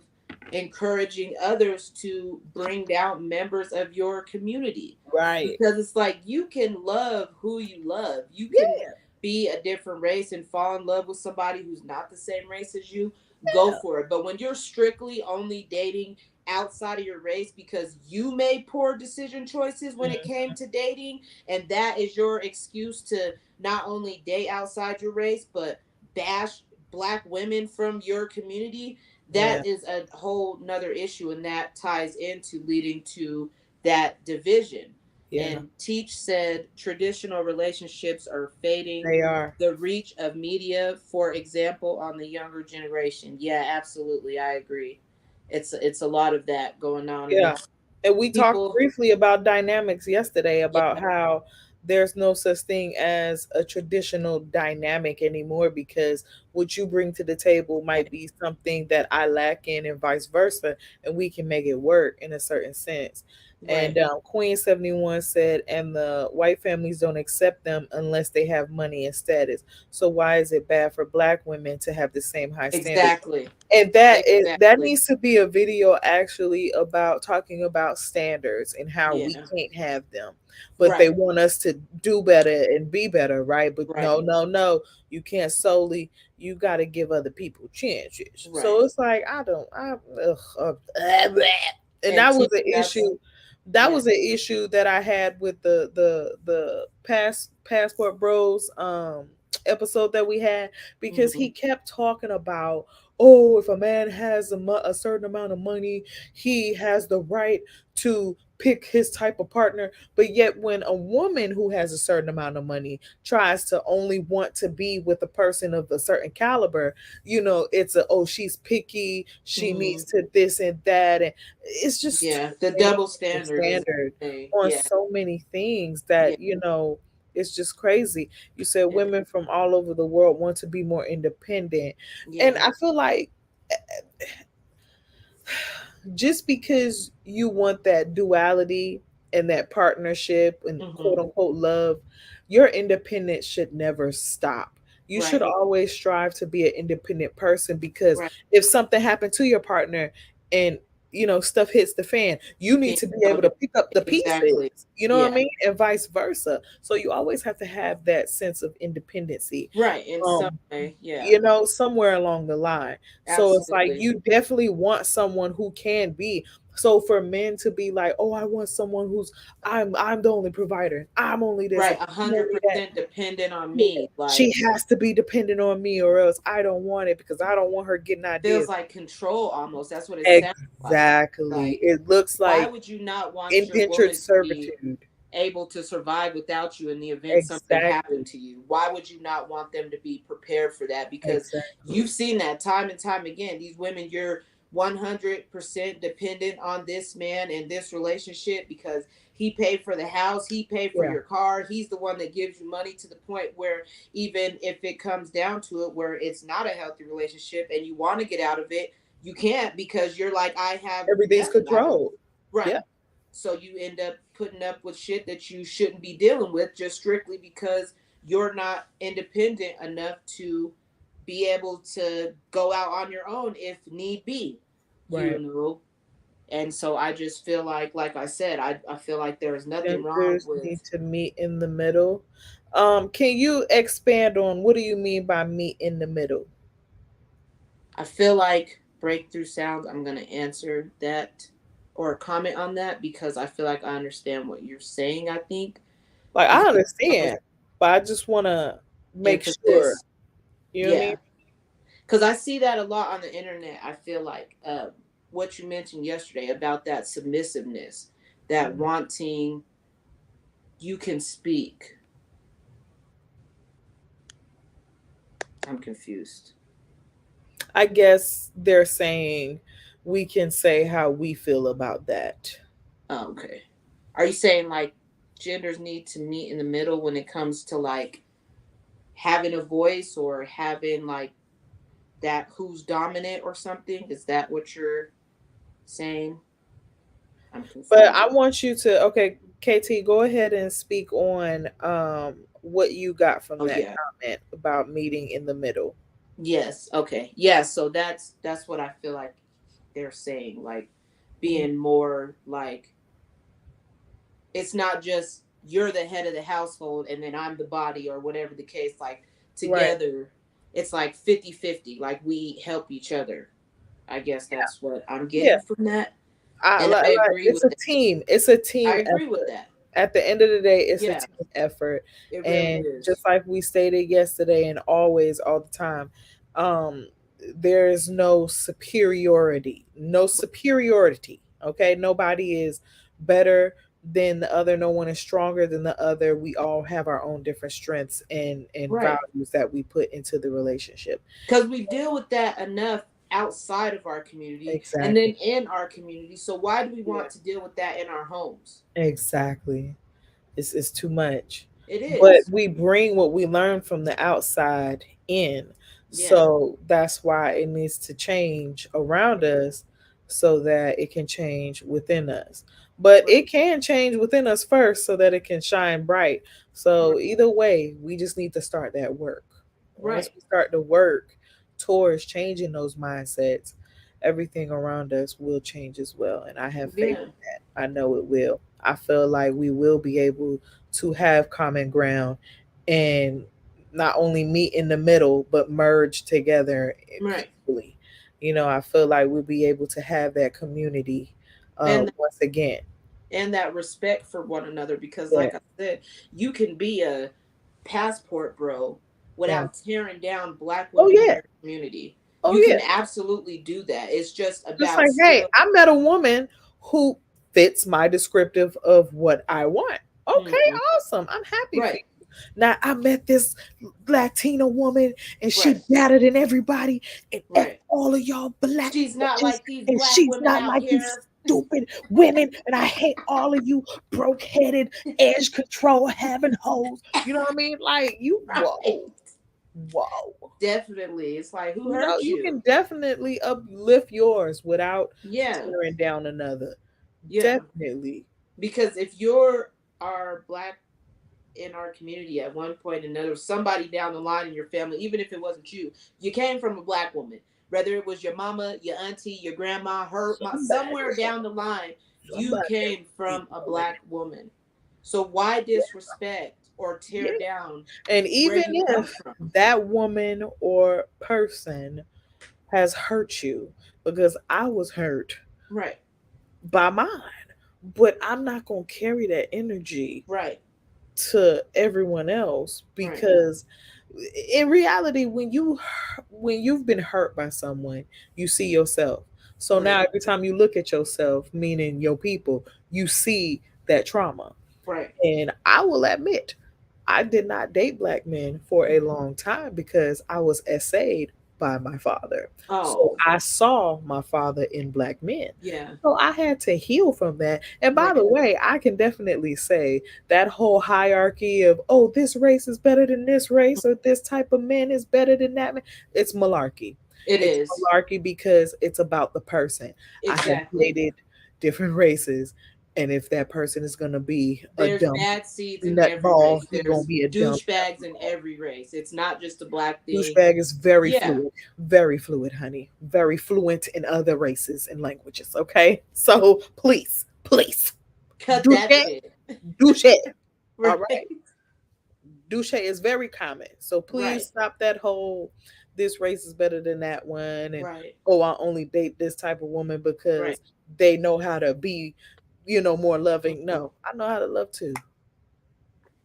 encouraging others to bring down members of your community, Right. because it's like, you can love who you love, you can Yeah. be a different race and fall in love with somebody who's not the same race as you, go Yeah. for it. But when you're strictly only dating outside of your race because you made poor decision choices when it came Mhm. to dating, and that is your excuse to not only date outside your race but bash Black women from your community, Yeah. that is a whole nother issue, and that ties into leading to that division. Yeah. And Teach said traditional relationships are fading, They are. the reach of media, for example, on the younger generation. Yeah, absolutely, I agree. It's a lot of that going on, and Yeah. it's And we talked People, briefly about dynamics yesterday, yeah, about how there's no such thing as a traditional dynamic anymore, because what you bring to the table might be something that I lack in, and vice versa, and we can make it work in a certain sense. right, And Queen 71 said, and the white families don't accept them unless they have money and status. So why is it bad for black women to have the same high standards? exactly, And that exactly, needs to be a video actually about talking about standards and how we yeah, can't have them, but they right, want us to do better and be better, right? But right, no, no, no, you can't solely, you got to give other people chances. So right. it's like I don't I ugh, and And that was too, an that's issue. That yeah. was an issue that I had with the passport bros episode that we had, because Hmm. he kept talking about, oh, if a man has a certain amount of money, he has the right to pick his type of partner. But yet, when a woman who has a certain amount of money tries to only want to be with a person of a certain caliber, it's a, oh, she's picky, she Hmm. needs to this and that. And it's just too Yeah, the many double double standard is standard on yeah, so many things yeah, that, it's just crazy. You said yeah, women from all over the world want to be more independent. And yeah. I feel like just because you want that duality and that partnership and Hmm. quote unquote love, your independence should never stop. You should Right, always strive to be an independent person, because right. if something happened to your partner and stuff hits the fan, you need Can to be you able to know pick up the pieces. exactly? You know what I Yeah, mean? And vice versa. So you always have to have that sense of independency. right. In some Um, way, yeah, somewhere along the line. So it's like absolutely. you definitely want someone who can be. So for men to be like, "Oh, I want someone who's I'm the only provider. I'm only this Right, and a I'm hundred only that." percent dependent on Yeah. me. She Like has to be dependent on me, or else I don't want it, because I don't want her getting feels ideas. like control almost. That's what it sounds like. Exactly. Like, It looks why like would you not want your indentured woman to be servitude. able to survive without you in the event something happened Exactly. to you? Why would you not want them to be prepared for that? Because you've Exactly. seen that time and time again. These women, you're 100% dependent on this man and this relationship because he paid for the house, he paid for Yeah. your car, he's the one that gives you money, to the point where even if it comes down to it where it's not a healthy relationship and you want to get out of it, you can't because you're like, I have Everything's nothing. I don't. controlled. Right. Yeah. So you end up putting up with shit that you shouldn't be dealing with just strictly because you're not independent enough to be able to go out on your own if need be, you Right. know. And so I just feel like I said, I feel like there's nothing wrong Genders with. need to meet in the middle. Can you expand on what do you mean by meet in the middle? I feel like breakthrough sounds. I'm gonna answer that or comment on that because I feel like I understand what you're saying. I think Like I I feel like understand, but I just want to make sure. emphasis. You know what I mean? Yeah, because I see that a lot on the internet. I feel like what you mentioned yesterday about that submissiveness, that Mhm. wanting you can speak. I'm confused. I guess they're saying we can say how we feel about that. Oh, okay. Are you saying like genders need to meet in the middle when it comes to like having a voice or having like that who's dominant or something? Is that what you're saying? I'm But I confused. want you to, okay, KT, go ahead and speak on what you got from Oh that yeah. comment about meeting in the middle. Yes. Okay. Yeah. So that's what I feel like they're saying. Like Mhm. being more like it's not just you're the head of the household and then I'm the body or whatever the case. Like Right. together, it's like 50-50. Like we help each other. I guess Yeah. that's what I'm Yeah. getting from that. I And like, I agree it's with a that. team. It's a I team agree with effort. that. At the end of the day, it's a Yeah, team effort. it really And is. just like we stated yesterday and always all the time, um, there is no superiority. No superiority. Okay. Nobody is better than the other. No one is stronger than the other. We all have our own different strengths and Right. values that we put into the relationship. Because we deal with that enough outside of our community and then Exactly. in our community. So why do we Yeah. want to deal with that in our homes? Exactly. It's too much. It But is. we bring what we learn from the outside in. Yeah. So that's why it needs to change around us so that it can change within us. But Right. it can change within us first so that it can shine bright. Right. So either way, we just need to start that work. Once Right. we start to work towards changing those mindsets, everything around us will change as well. And I have faith Yeah. in that. I know it will. I feel like we will be able to have common ground and not only meet in the middle, but merge together Right. peacefully. I feel like we'll be able to have that community And once again. that respect for one another, because Yeah. like I said, you can be a passport bro Yeah. without tearing down black Oh, women in yeah. your community. Oh, You yeah. can absolutely do that. It's just Just about like, hey, still. I met a woman who fits my descriptive of what I want. Okay, Mhm. awesome. I'm happy for Right. you. Now I met this Latina woman and she Right. better than everybody and F Right. all of y'all black She's not bitches like these and black she's women not out like these here. stupid women and I hate all of you broke headed edge control having hoes. You know what I mean? Like you Right. whoa. Definitely. It's like, who hurt You you? can definitely uplift yours without Yeah. tearing down another. Yeah. Definitely. Because if you're our black in our community at one point or another, somebody down the line in your family, even if it wasn't you, you came from a black woman, whether it was your mama, your auntie, your grandma, her, Somebody, somewhere down the line, you somebody has came to be from a doing black woman. So why it. disrespect or Yeah. tear down And where even you come if from? that woman or person has hurt you, because I was hurt Right. by mine, but I'm not going to carry that energy Right. to everyone else Right. because in reality when you've been hurt by someone you see yourself, so Right. now every time you look at yourself, meaning your people, you see that trauma. Right. And I will admit, I did not date black men for a long time because I was essayed by my father. So Oh. I saw my father in black men. Yeah. So I had to heal from that. And by Right. the way, I can definitely say that whole hierarchy of, oh, this race is better than this race, or this type of man is better than that man, it's malarkey. It It's is. malarkey because it's about the person. I have Exactly. dated different races, and if that person is going to be a There's dumb bad seeds in every nutball, race. he gonna There's be a dumb douchebags in nutball. every race. It's not just a black thing. Douchebag is Yeah. very fluid, honey. Very fluent in other races and languages. Okay, so please, Cut douche, that shit. douche. All right, Right. douche is very common. So please Right. stop that whole this race is better than that one, and Right. oh, I only date this type of woman Right. because they know how to be, more loving. Mhm. No, I know how to love too.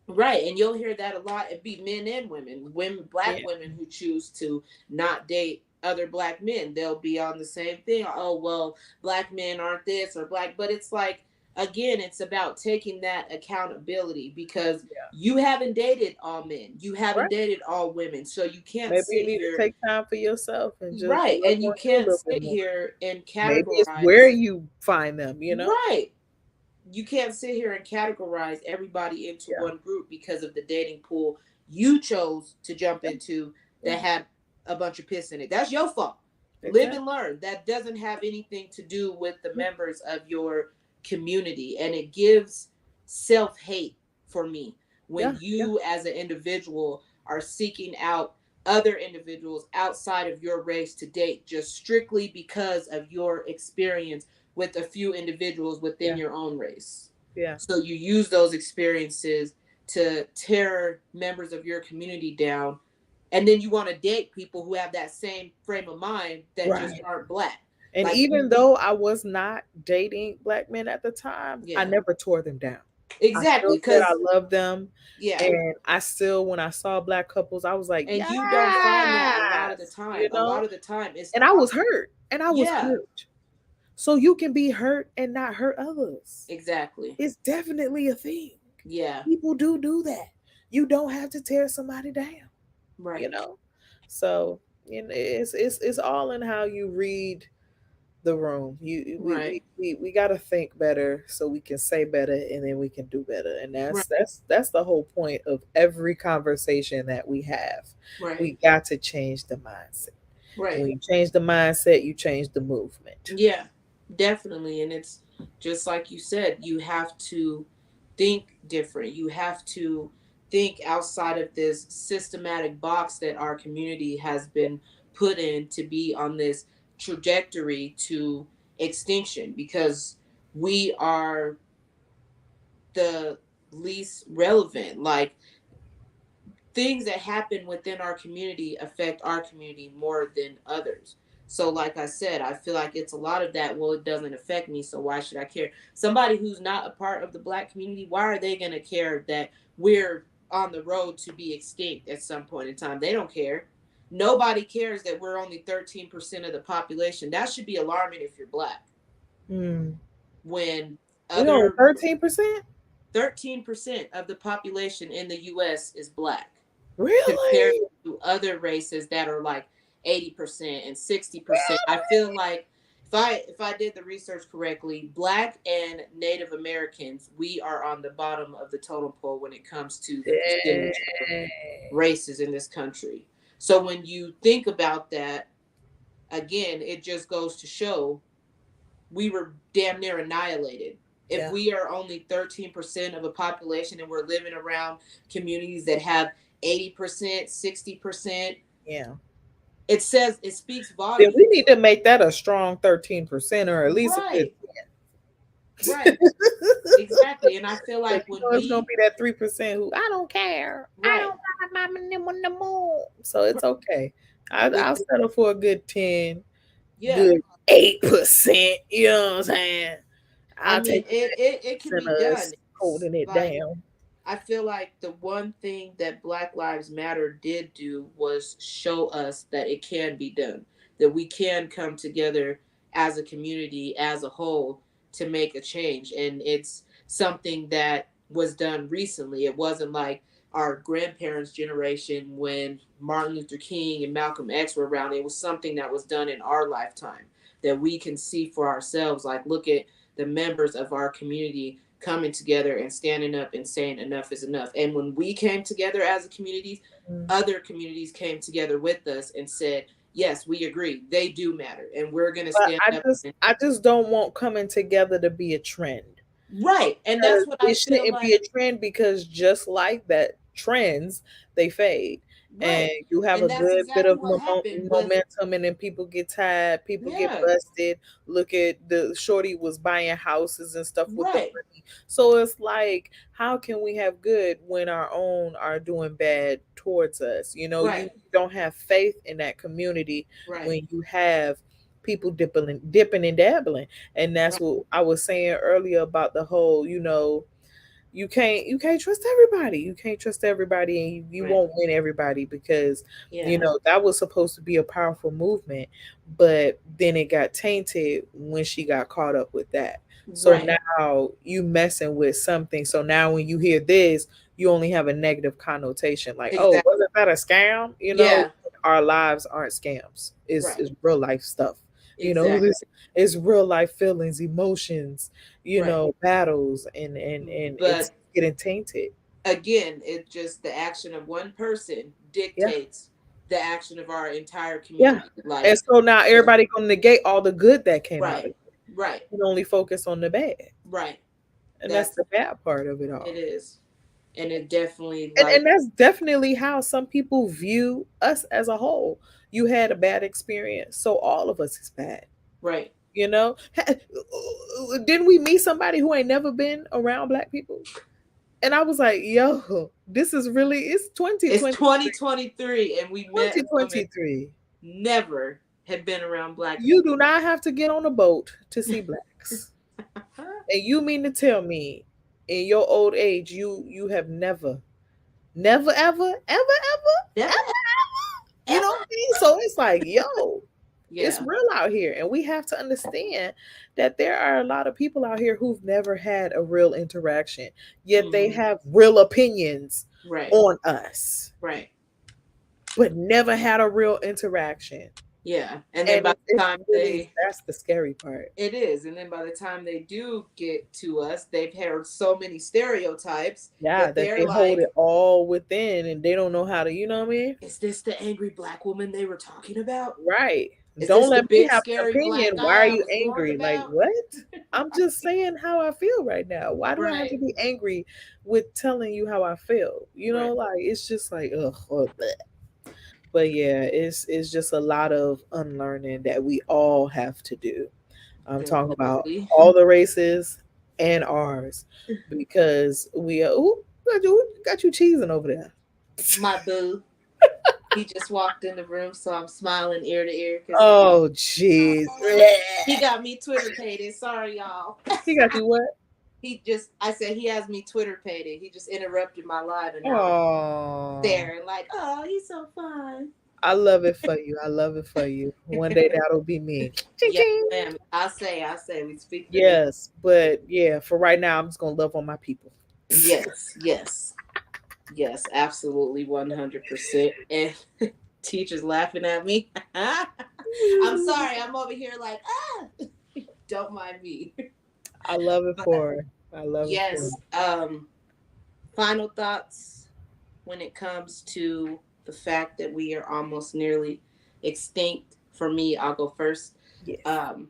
Right. And you'll hear that a lot. It be men and women. Women, black Yeah, women who choose to not date other black men. They'll be on the same thing. Oh, well, black men aren't this or black. But it's like, again, it's about taking that accountability, because yeah, you haven't dated all men. You haven't right. dated all women. So you can't Maybe you sit need to here. take time for yourself and just Right. love And you on you a can't little bit sit more. here and Maybe it's where categorize. you find them. Right. You can't sit here and categorize everybody into Yeah. one group because of the dating pool you chose to jump Yeah. into Yeah. that had a bunch of piss in it. That's your fault. Live Exactly. and learn. That doesn't have anything to do with the Yeah. members of your community. And it gives self hate for me when Yeah. Yeah. you, as an individual, are seeking out other individuals outside of your race to date just strictly because of your experience with a few individuals within Yeah. your own race. Yeah. So you use those experiences to tear members of your community down. And then you want to date people who have that same frame of mind that just Right. aren't black. And Like even you, though I was not dating black men at the time, I yeah, never tore them down. I exactly. still said I Because, love them. yeah. And I still, when I saw black couples, I was like, And you don't find that a lot of the yes, time. A lot of the time, it's And the I was opposite. hurt. And I was Yeah, hurt. So you can be hurt and not hurt others. exactly. It's definitely a thing. Yeah, People do that. You don't have to tear somebody down, you right. know? So, You know, it's all in how you read the room. Right. We got to think better so we can say better, and then we can do better. And Right. that's the whole point of every conversation that we have. Right. We got to change the mindset. Right. When you change the mindset, you change the movement. Yeah, definitely. And it's just like you said, you have to think different. You have to think outside of this systematic box that our community has been put in to be on this trajectory to extinction, because we are the least relevant. Like, things that happen within our community affect our community more than others. So, like I said, I feel like it's a lot of that. Well, it doesn't affect me, so why should I care? Somebody who's not a part of the Black community, why are they going to care that we're on the road to be extinct at some point in time? They don't care. Nobody cares that we're only 13% of the population. That should be alarming if you're Black. Mm. When We only other 13%. 13% of the population in the US is Black, compared Really? to other races that are like 80% and 60%. I feel like if I did the research correctly, Black and Native Americans, we are on the bottom of the totem pole when it comes to the percentage of Dang. races in this country. So when you think about that, again, it just goes to show we were damn near annihilated. If Yeah. we are only 13% of a population and we're living around communities that have 80%, 60%, Yeah. it speaks Then we volumes. need to make that a strong 13%, or at least a good Right, 10. right, exactly. And I feel Because like when it's gonna we, be that 3% who I don't care. I right, don't want my money on the moon. So it's right, okay. when, I'll settle for a good 10, yeah, good 8%. You know what I'm saying? I I'll mean, take it can the percent percent be of done. us It's holding it like, down. I feel like the one thing that Black Lives Matter did do was show us that it can be done, that we can come together as a community, as a whole, to make a change. And it's something that was done recently. It wasn't like our grandparents' generation when Martin Luther King and Malcolm X were around. It was something that was done in our lifetime that we can see for ourselves. Like, look at the members of our community coming together and standing up and saying enough is enough. And when we came together as a community, Mm. other communities came together with us and said, yes, we agree. They do matter. And we're going to But stand up. And, I just don't want coming together to be a trend. right. And Because that's what I it feel shouldn't be like. a trend, because just like that, trends they fade, and Right. you have And a that's good bit of exactly what happened with, momentum, and then people get tired, people get yeah, busted. Look at the shorty was buying houses and stuff with the right. money. So it's like, how can we have good when our own are doing bad towards us? You know, you Right. don't have faith in that community Right. when you have people dipping and dabbling. And that's Right. what I was saying earlier about the whole, you can't trust everybody. You can't trust everybody, and you Right. won't win everybody, because Yeah. that was supposed to be a powerful movement, but then it got tainted when she got caught up with that. So Right. now you messing with something. So now when you hear this, you only have a negative connotation, like, oh, Exactly. wasn't that a scam? Yeah. Our lives aren't scams. Right. It's real life stuff. Exactly. This is real life feelings, emotions, Right. battles, and it's But getting tainted. again, it just, the action of one person Yeah. dictates the action of our entire Yeah. community. And Like, so now everybody gonna negate all the good that came out of right, it. right, And only focus on the bad. right. And that's That's, the bad part of it it all. is, and it definitely, And like, that's definitely how some people view us as a whole. You had a bad experience, so all of us is bad. right. Didn't we meet somebody who ain't never been around black people? And I was like, yo, this is really, it's It's 2020. 2023, and we met a woman 2023. never had been around Black You people. do not have to get on a boat to see blacks. And you mean to tell me in your old age you have never Never, ever, you ever. know what I mean? So it's like, yo, it's Yeah. real out here. And we have to understand that there are a lot of people out here who've never had a real interaction, yet they Hmm. have real opinions Right. on us. Right. but never had a real interaction. Yeah. And then And by the it's time really, that's the scary part. it is. And then by the time they do get to us, they've heard so many stereotypes Yeah, that that they're they hold like, it all within and they don't know how to, you know what I mean? is this the angry black woman they were talking about? Right. Is Don't this the let me big have an scary black opinion. Why guy are I you was warned angry? Like, about? what? I'm just saying how I feel right now. Why do I have to Right. be angry with telling you how I feel? You know, Right. like it's just like ugh. But yeah, it's just a lot of unlearning that we all have to do. I'm talking about Definitely. all the races and ours because we are. Ooh, got you cheesing over there. My boo. He just walked in the room, so I'm smiling ear to ear because Oh, jeez. he got me Twitter pated. Sorry, y'all. He got you what? I said he has me Twitter pated. He just interrupted my live and now I'm Oh, staring like, oh, he's so fun. I love it for you. I love it for you. One day that'll be me. Ching Yes, ching. ma'am. I say, we speak for the Yes, but yeah, for right now, I'm just gonna love on my people. yes, yes, yes, absolutely 100%. And teachers laughing at me. I'm sorry, I'm over here like, don't mind me. I love it But for her. I love it for yes, her. final thoughts when it comes to the fact that we are almost nearly extinct. For me, I'll go first. Yes. Um,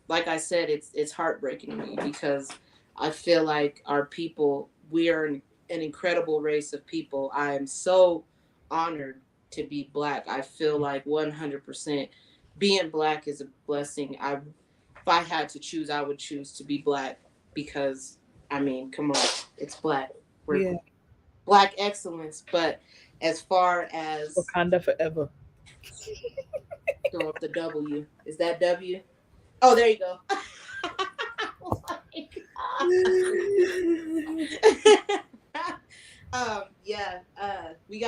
like I said, it's heartbreaking to me because I feel like our people, we are an incredible race of people. I am so honored to be black. I feel like 100% being black is a blessing. If I had to choose, I would choose to be black because I mean, come on, it's black. We're Yeah. black excellence. But as far as Wakanda forever. throw up the W, is that W? Oh, there you go. Yeah, we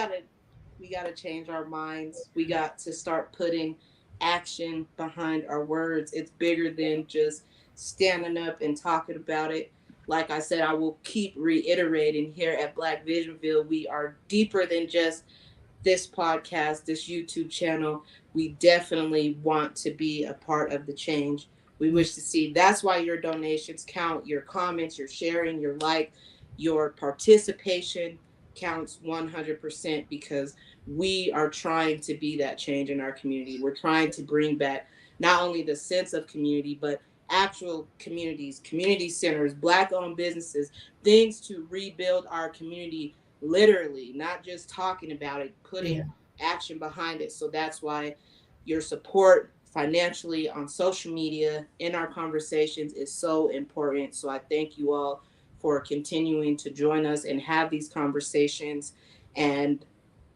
gotta change our minds. We got to start putting action behind our words. It's bigger than just standing up and talking about it. Like I said, I will keep reiterating here at Black Visionville, we are deeper than just this podcast, this YouTube channel. We definitely want to be a part of the change we Yeah. wish to see. That's why your donations count, your comments, your sharing, your like, your participation counts 100% because we are trying to be that change in our community. We're trying to bring back not only the sense of community, but actual communities, community centers, black owned businesses, things to rebuild our community literally, not just talking about it, Yeah. putting action behind it. So that's why your support financially on social media in our conversations is so important. So I thank you all for continuing to join us and have these conversations. And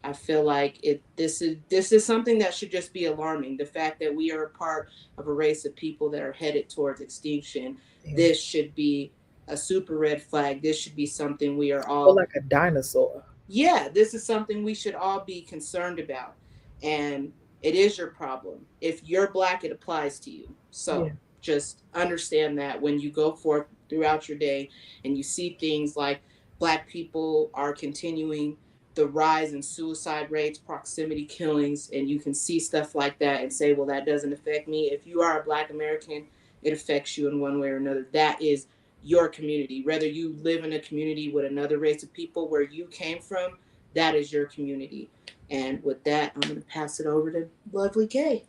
I feel like this is something that should just be alarming. The fact that we are a part of a race of people that are headed towards extinction. Yeah. This should be a super red flag. This should be something we are Or all like a dinosaur. yeah, this is something we should all be concerned about. And it is your problem. If you're black, it applies to you. Yeah. So just understand that when you go forth throughout your day and you see things like black people are continuing the rise in suicide rates, proximity killings, and you can see stuff like that and say, well, that doesn't affect me. If you are a black American, it affects you in one way or another. That is your community. Whether you live in a community with another race of people where you came from, that is your community. And with that, I'm going to pass it over to lovely Kay.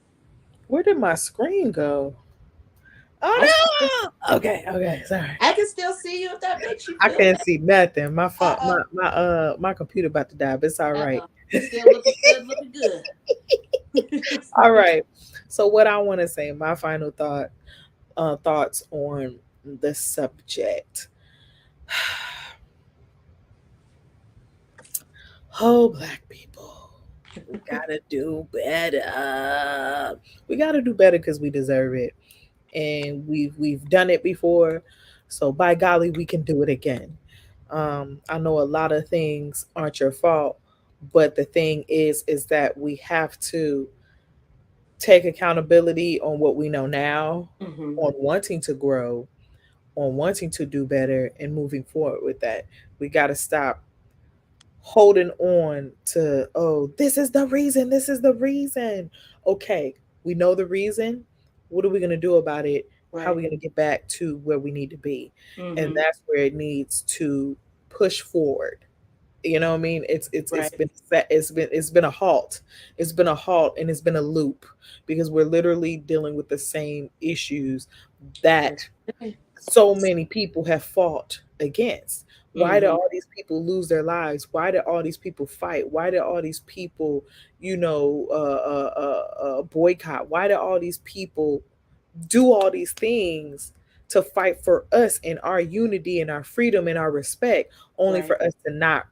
Where did my screen go? Oh I, no! Okay, okay, sorry. I can still see you if that makes you I feel can't better. see nothing. My Uh phone, oh. my computer about to die, but it's all Uh right. oh. Still looking good, looking good. All right. So what I want to say, my final thoughts on the subject. Oh, black people, we gotta do better. We gotta do better because we deserve it, and we've done it before. So by golly, we can do it again. I know a lot of things aren't your fault, but the thing is that we have to take accountability on what we know now, Hmm. on wanting to grow, on wanting to do better, and moving forward with that. We got to stop holding on to, oh, this is the reason, this is the reason. Okay, we know the reason. What are we going to do about it? How are Right. we going to get back to where we need to be? And Mm-hmm. that's where it needs to push forward. You know what I mean? It's Right. been set, it's been a halt. It's been a halt and it's been a loop because we're literally dealing with the same issues that Okay. so many people have fought against. Why do Mm-hmm. all these people lose their lives? Why do all these people fight? Why do all these people, boycott? Why do all these people do all these things to fight for us and our unity and our freedom and our respect, only Right. for us to not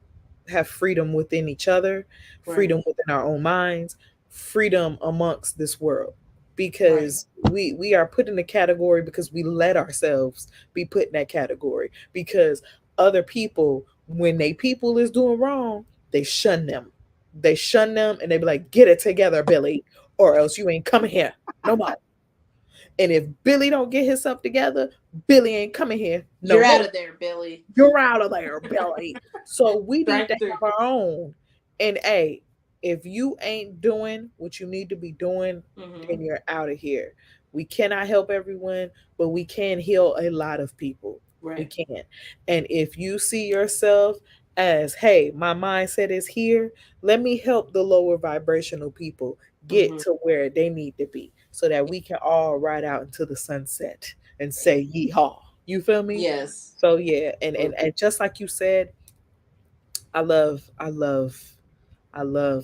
have freedom within each other, Right. freedom within our own minds, freedom amongst this world? Right. Because we are put in a category because we let ourselves be put in that category, because other people, when they people is doing wrong, they shun them. They shun them and they be like, get it together, Billy, or else you ain't coming here no more. And if Billy don't get himself together, Billy ain't coming here no You're out more. of there, Billy. You're out of there, Billy. So we need to Strike through. have our own. And hey, if you ain't doing what you need to be doing, Mm-hmm. then you're out of here. We cannot help everyone, but we can heal a lot of people. We Right. can. And if you see yourself as, hey, my mindset is here, let me help the lower vibrational people get Mm-hmm. to where they need to be so that we can all ride out into the sunset and say yeehaw. You feel me? Yes. So yeah, and just like you said, I love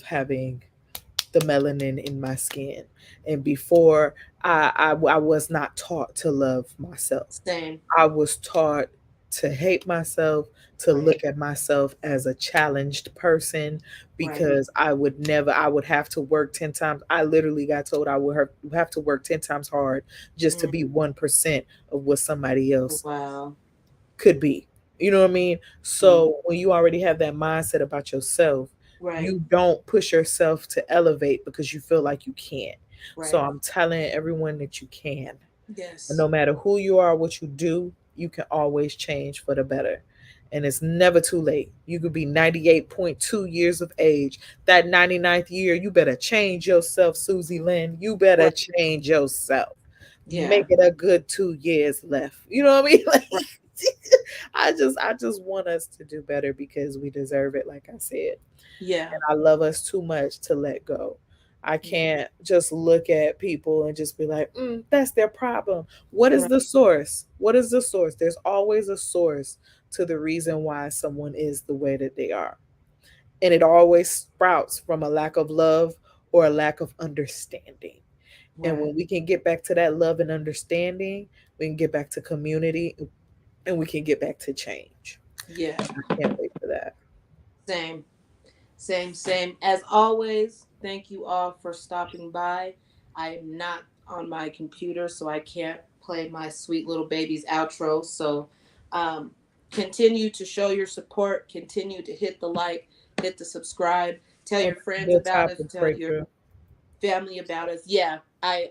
having the melanin in my skin. And before, I was not taught to love myself. Same. I was taught to hate myself, to Right. look at myself as a challenged person, Right. because I would have to work 10 times. I literally got told I would have to work 10 times hard just to Mm. be 1% of what somebody else Wow. could be. You know what I mean? Mm. So when you already have that mindset about yourself, Right. you don't push yourself to elevate because you feel like you can't. So Right. I'm telling everyone that you can. And Yes. no matter who you are, what you do, you can always change for the better. And it's never too late. You could be 98.2 years of age. That 99th year, you better change yourself, Susie Lynn. You better Right. change yourself. Yeah. Make it a good 2 years left. You know what I mean? Like, Right. I just want us to do better because we deserve it, like I said. Yeah. And I love us too much to let go. I Yeah. can't just look at people and just be like, that's their problem. What is Right. the source? What is the source? There's always a source to the reason why someone is the way that they are. And it always sprouts from a lack of love or a lack of understanding. And Right. when we can get back to that love and understanding, we can get back to community and we can get back to change. Yeah. I can't wait for that. Same. Same, same. As always, thank you all for stopping by. I am not on my computer, so I can't play my sweet little baby's outro. So um, continue to show your support, continue to hit the like, hit the subscribe, tell Oh, your that's a friends good about us, topic, tell your breakthrough. family about us. Yeah, I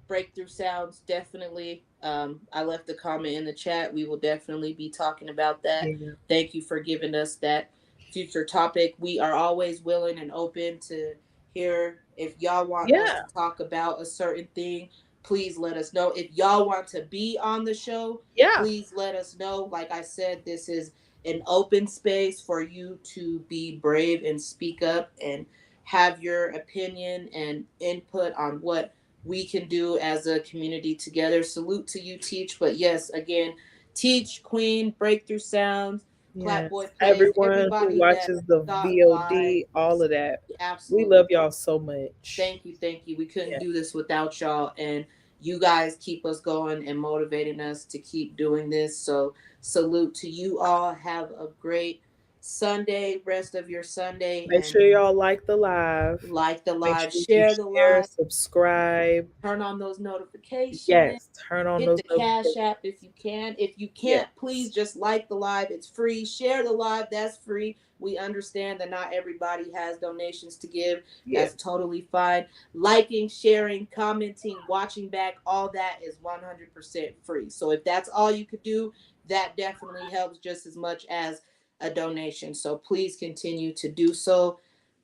breakthrough sounds definitely. I left a comment in the chat. We will definitely be talking about that. Yeah. Thank you for giving us that future topic. We are always willing and open to hear if y'all want us Yeah. to talk about a certain thing. Please let us know. If y'all want to be on the show, Yeah. please let us know. Like I said, this is an open space for you to be brave and speak up and have your opinion and input on what we can do as a community together. Salute to you, Teach. But yes, again, Teach, Queen, Breakthrough Sounds, Yes. Clapboy Plays, Everyone who everybody that watches the stopped by. VOD, all of that. We Absolutely. love y'all so much. Thank you. Thank you. We couldn't Yeah. do this without y'all. And you guys keep us going and motivating us to keep doing this. So, salute to you all. Have a great Sunday, rest of your Sunday, Make and sure y'all like the live. like the Make live, sure you share the share, live, subscribe. turn on those notifications, Yes. Turn on hit those the Cash notifications. App if you can. If you can't, please Yes. just like the live. It's free. Share the live. That's free. We understand that not everybody has donations to give. Yeah. That's totally fine. Liking, sharing, commenting, watching back, all that is 100% free. So if that's all you could do, that definitely helps just as much as a donation. So please continue to do so.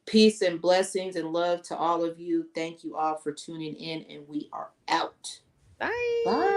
Peace and blessings and love to all of you. Thank you all for tuning in, and we are out. Bye. Bye.